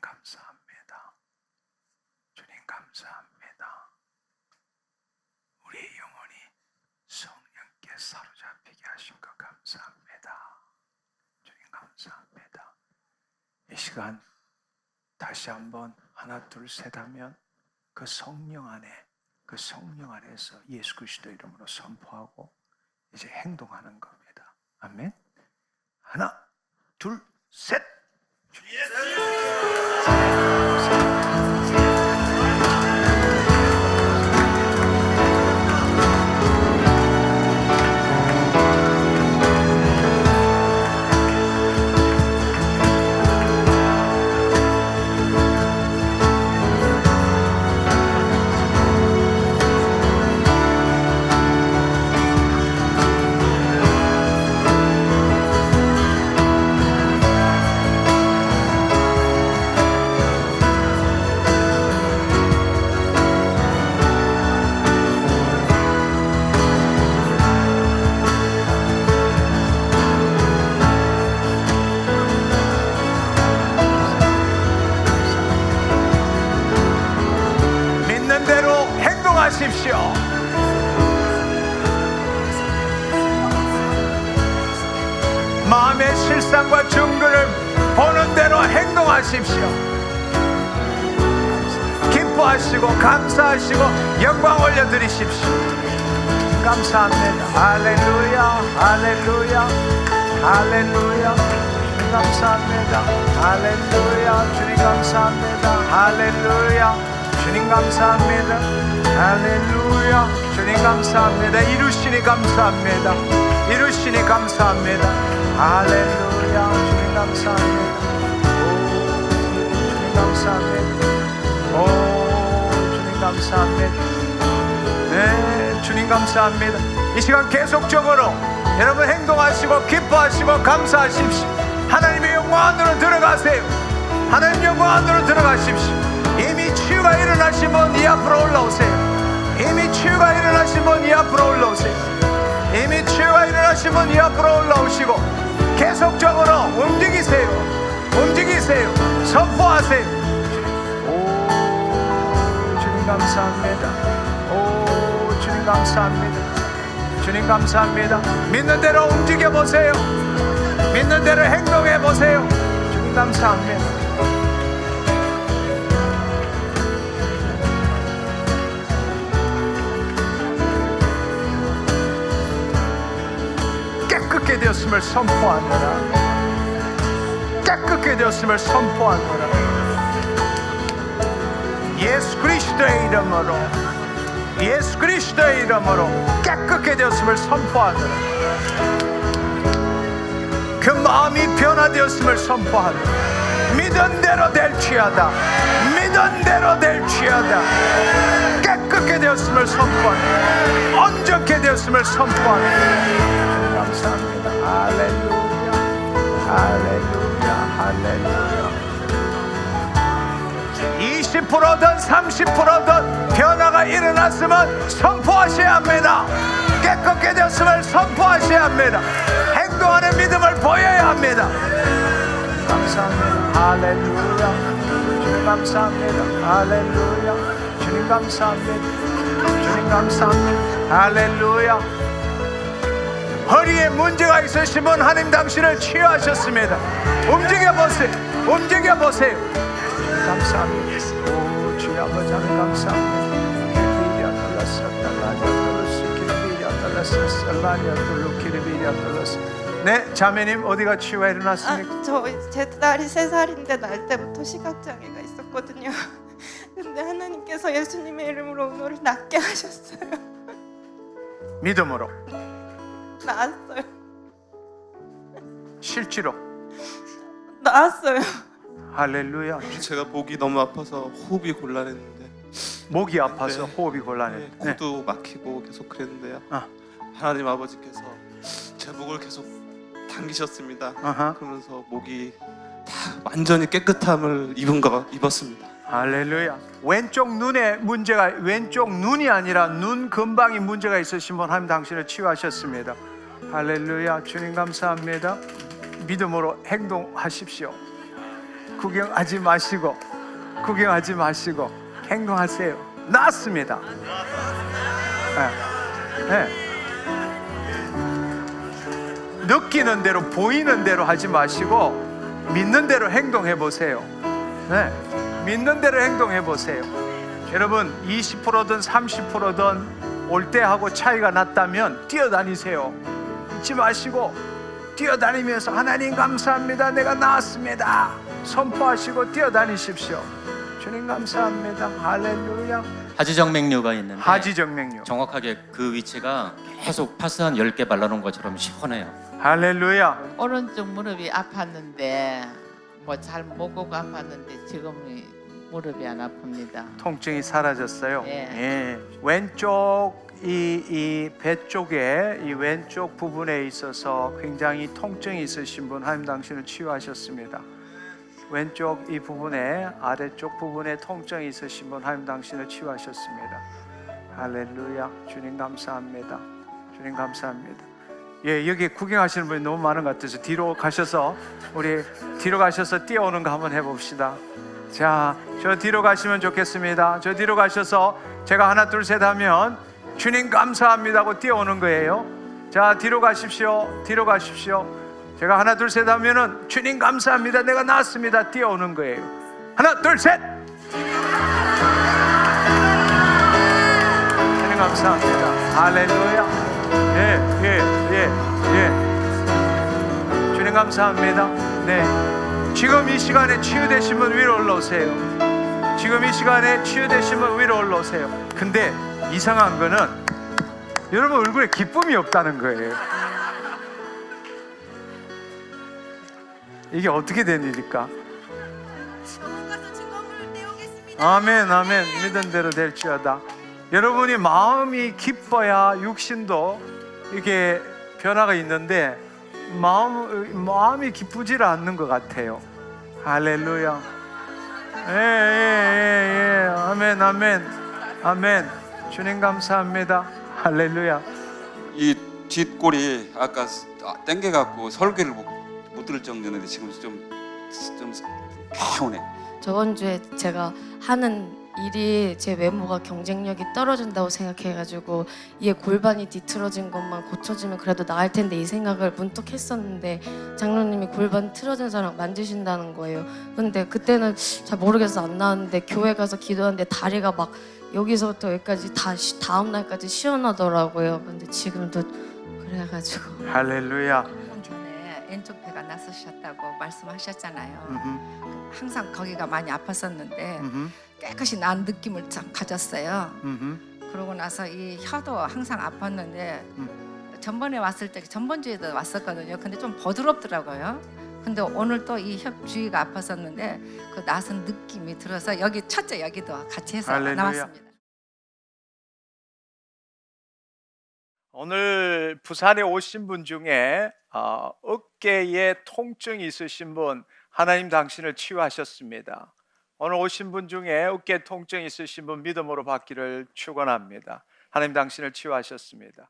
Speaker 1: 감사합니다. 주님 감사합니다. 우리의 영혼이 성령께 사로잡히게 하신 것 감사합니다. 주님 감사합니다. 이 시간 다시 한번 하나 둘 셋 하면 그 성령 안에서 예수 그리스도 이름으로 선포하고 이제 행동하는 겁니다. 아멘. 하나 둘 셋. 하십시오. 마음의 실상과 증거를 보는 대로 행동하십시오. 기뻐하시고 감사하시고 영광 올려드리십시오. 감사합니다. 할렐루야, 할렐루야, 할렐루야. 주님 감사합니다. 할렐루야, 주님 감사합니다. 할렐루야, 주님 감사합니다. 할렐루야, 주님 감사합니다. 이루시니 감사합니다. 이루시니 감사합니다. 할렐루야, 주님 감사합니다. 오, 주님 감사합니다. 오, 주님 감사합니다. 네, 주님 감사합니다. 이 시간 계속적으로 여러분 행동하시고 기뻐하시고 감사하십시오. 하나님의 영광 안으로 들어가세요. 하나님 영광 안으로 들어가십시오. 이미 치유가 일어나신 분 이 앞으로 올라오세요. 이미 치유가 일어나신 분 이 앞으로 올라오세요. 이미 치유가 일어나신 분 이 앞으로 올라오시고 계속적으로 움직이세요. 움직이세요. 선포하세요. 오, 주님 감사합니다. 오, 주님 감사합니다. 주님 감사합니다. 믿는 대로 움직여 보세요. 믿는 대로 행동해 보세요. 주님 감사합니다. 깨끗게 되었음을 선포하노라. 깨끗게 되었음을 선포하노라. 예수 그리스도의 이름으로, 예수 그리스도의 이름으로 깨끗게 되었음을 선포하노라. 그 마음이 변화되었음을 선포하라. 믿은 대로 될지어다. 믿은 대로 될지어다. 깨끗게 되었음을 선포하라. 온전케 되었음을 선포하라. 감사합니다. 할렐루야, 할렐루야, 할렐루야. 20%든 30%든 변화가 일어났으면 선포하셔야 합니다. 깨끗게 되었음을 선포하셔야 합니다. 행동하는 믿음을 보여야 합니다. 감사합니다. 할렐루야. 주님 감사합니다. 할렐루야. 주님 감사합니다. 주님 감사합니다. 할렐루야. 허리에 문제가 있으신 분 하나님 당신을 치유하셨습니다. 움직여 보세요. 움직여 보세요. 감사합니다. 오, 주여 아버지 하나님 감사합니다. 네, 자매님 어디가 치유가 일어났습니까?
Speaker 5: 제 딸이 3살인데 날 때부터 시각장애가 있었거든요. 근데 하나님께서 예수님의 이름으로 오늘을 낫게 하셨어요.
Speaker 1: 믿음으로
Speaker 5: 나았어요.
Speaker 1: 실제로
Speaker 5: 나았어요.
Speaker 1: 할렐루야.
Speaker 6: 제가 목이 너무 아파서 호흡이 곤란했는데
Speaker 1: 목이 아파서
Speaker 6: 네.
Speaker 1: 호흡이 곤란해.
Speaker 6: 네, 코도 막히고 계속 그랬는데요.
Speaker 1: 아.
Speaker 6: 하나님 아버지께서 제 목을 계속 당기셨습니다.
Speaker 1: 아하.
Speaker 6: 그러면서 목이 다 완전히 깨끗함을 입었습니다.
Speaker 1: 할렐루야. 왼쪽 눈에 문제가, 왼쪽 눈이 아니라 눈 근방이 문제가 있으신 분 하나님 당신을 치유하셨습니다. 할렐루야. 주님 감사합니다. 믿음으로 행동하십시오. 구경하지 마시고 행동하세요. 낫습니다. 네. 네. 느끼는 대로 보이는 대로 하지 마시고 믿는 대로 행동해 보세요. 네. 믿는 대로 행동해 보세요. 여러분 20%든 30%든 올 때하고 차이가 났다면 뛰어다니세요. 잊지 마시고 뛰어다니면서 하나님 감사합니다. 내가 나았습니다. 선포하시고 뛰어다니십시오. 주님 감사합니다. 할렐루야.
Speaker 7: 하지정맥류가 있는데
Speaker 1: 하지정맥류.
Speaker 7: 정확하게 그 위치가 계속 파스한 10개 발라놓은 것처럼 시원해요.
Speaker 1: 할렐루야.
Speaker 8: 오른쪽 무릎이 아팠는데 뭐 잘 못 걷고 아팠는데 지금 무릎이 안 아픕니다.
Speaker 1: 통증이 사라졌어요.
Speaker 8: 예.
Speaker 1: 예. 왼쪽 이 배 쪽에 이 왼쪽 부분에 있어서 굉장히 통증이 있으신 분 하나님 당신을 치유하셨습니다. 왼쪽 이 부분에 아래쪽 부분에 통증이 있으신 분 하나님 당신을 치유하셨습니다. 할렐루야. 주님 감사합니다. 주님 감사합니다. 예, 여기 구경하시는 분이 너무 많은 것 같아서 뒤로 가셔서 우리 뒤로 가셔서 뛰어오는 거 한번 해봅시다. 자, 저 뒤로 가시면 좋겠습니다. 저 뒤로 가셔서 제가 하나 둘 셋 하면 주님 감사합니다 하고 뛰어오는 거예요. 자, 뒤로 가십시오. 뒤로 가십시오. 제가 하나 둘 셋 하면은 주님 감사합니다. 내가 나았습니다. 뛰어오는 거예요. 하나 둘 셋. 주님 감사합니다. 할렐루야. 예. 주님 감사합니다. 네. 지금 이 시간에 치유되신 분 위로 올라오세요. 지금 이 시간에 치유되신 분 위로 올라오세요. 근데 이상한 거는 여러분 얼굴에 기쁨이 없다는 거예요. 이게 어떻게 된 일일까? 아멘, 아멘. 믿은 대로 될지어다. 여러분이 마음이 기뻐야 육신도 이게 변화가 있는데 마음이 기쁘지 않는 것 같아요. 할렐루야. 예. 아멘, 아멘, 아멘. 주님 감사합니다. 할렐루야.
Speaker 9: 이 뒷골이 아까 땡겨갖고 설계를 못 들을 정도였는데 지금 좀 개운해.
Speaker 5: 저번 주에 제가 하는 일이 제 외모가 경쟁력이 떨어진다고 생각해가지고 이게 골반이 뒤틀어진 것만 고쳐지면 그래도 나을 텐데 이 생각을 문득 했었는데 장로님이 골반 틀어진 사람 만지신다는 거예요. 근데 그때는 잘 모르겠어 안 나왔는데 교회 가서 기도하는데 다리가 막 여기서부터 여기까지 다 다음 날까지 시원하더라고요. 근데 지금도 그래가지고
Speaker 1: 할렐루야.
Speaker 10: 전에 엔토페가 났으셨다고 말씀하셨잖아요. 항상 거기가 많이 아팠었는데 깨끗이 난 느낌을 참 가졌어요. 그러고 나서 이 혀도 항상 아팠는데 전번에 왔을 때 전번 주에도 왔었거든요. 근데 좀 버드럽더라고요. 근데 오늘 또 이 주위가 아팠었는데 그 낯선 느낌이 들어서 여기 첫째 여기도 같이 해서
Speaker 1: 할렐루야.
Speaker 10: 나왔습니다.
Speaker 1: 오늘 부산에 오신 분 중에 어깨에 통증이 있으신 분, 하나님 당신을 치유하셨습니다. 오늘 오신 분 중에 어깨 통증이 있으신 분 믿음으로 받기를 축원합니다. 하나님 당신을 치유하셨습니다.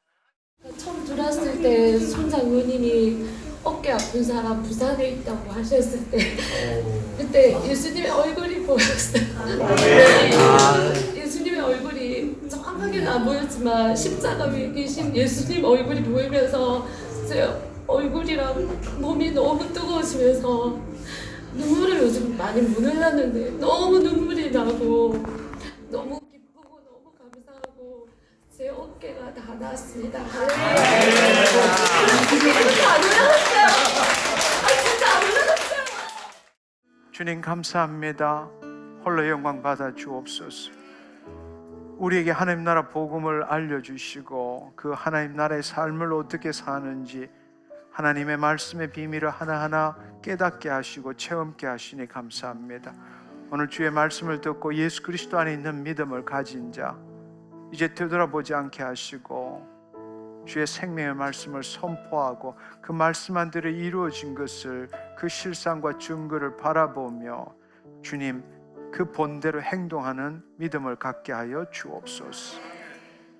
Speaker 11: 처음 들어왔을 때 손장로님이 어깨 아픈 사람 부산에 있다고 하셨을 때 그때 예수님의 얼굴이 보였어요. 예수님의 얼굴이 정확하게는 안 보였지만 십자가 위에 계신 예수님 얼굴이 보이면서 제 얼굴이랑 몸이 너무 뜨거워지면서 눈물을 요즘 많이 못 흘렸는데 너무 눈물이 나고 너무 기쁘고 너무 감사하고 제 어깨가 다 나았습니다. 진짜 안 올라갔어요. 진짜 안 올라갔어요.
Speaker 1: 주님 감사합니다. 홀로 영광 받아 주옵소서. 우리에게 하나님 나라 복음을 알려주시고 그 하나님 나라의 삶을 어떻게 사는지 하나님의 말씀의 비밀을 하나하나 깨닫게 하시고 체험케 하시니 감사합니다. 오늘 주의 말씀을 듣고 예수 그리스도 안에 있는 믿음을 가진 자 이제 되돌아보지 않게 하시고 주의 생명의 말씀을 선포하고 그 말씀한 대로 이루어진 것을 그 실상과 증거를 바라보며 주님 그 본대로 행동하는 믿음을 갖게 하여 주옵소서.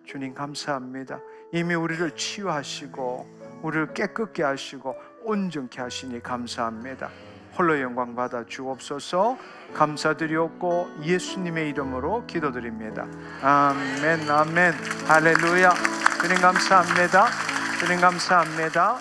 Speaker 1: 주님 감사합니다. 이미 우리를 치유하시고 우리를 깨끗게 하시고 온전케 하시니 감사합니다. 홀로 영광 받아 주옵소서. 감사드리옵고 예수님의 이름으로 기도드립니다. 아멘 아멘 할렐루야. 주님 감사합니다. 주님 감사합니다.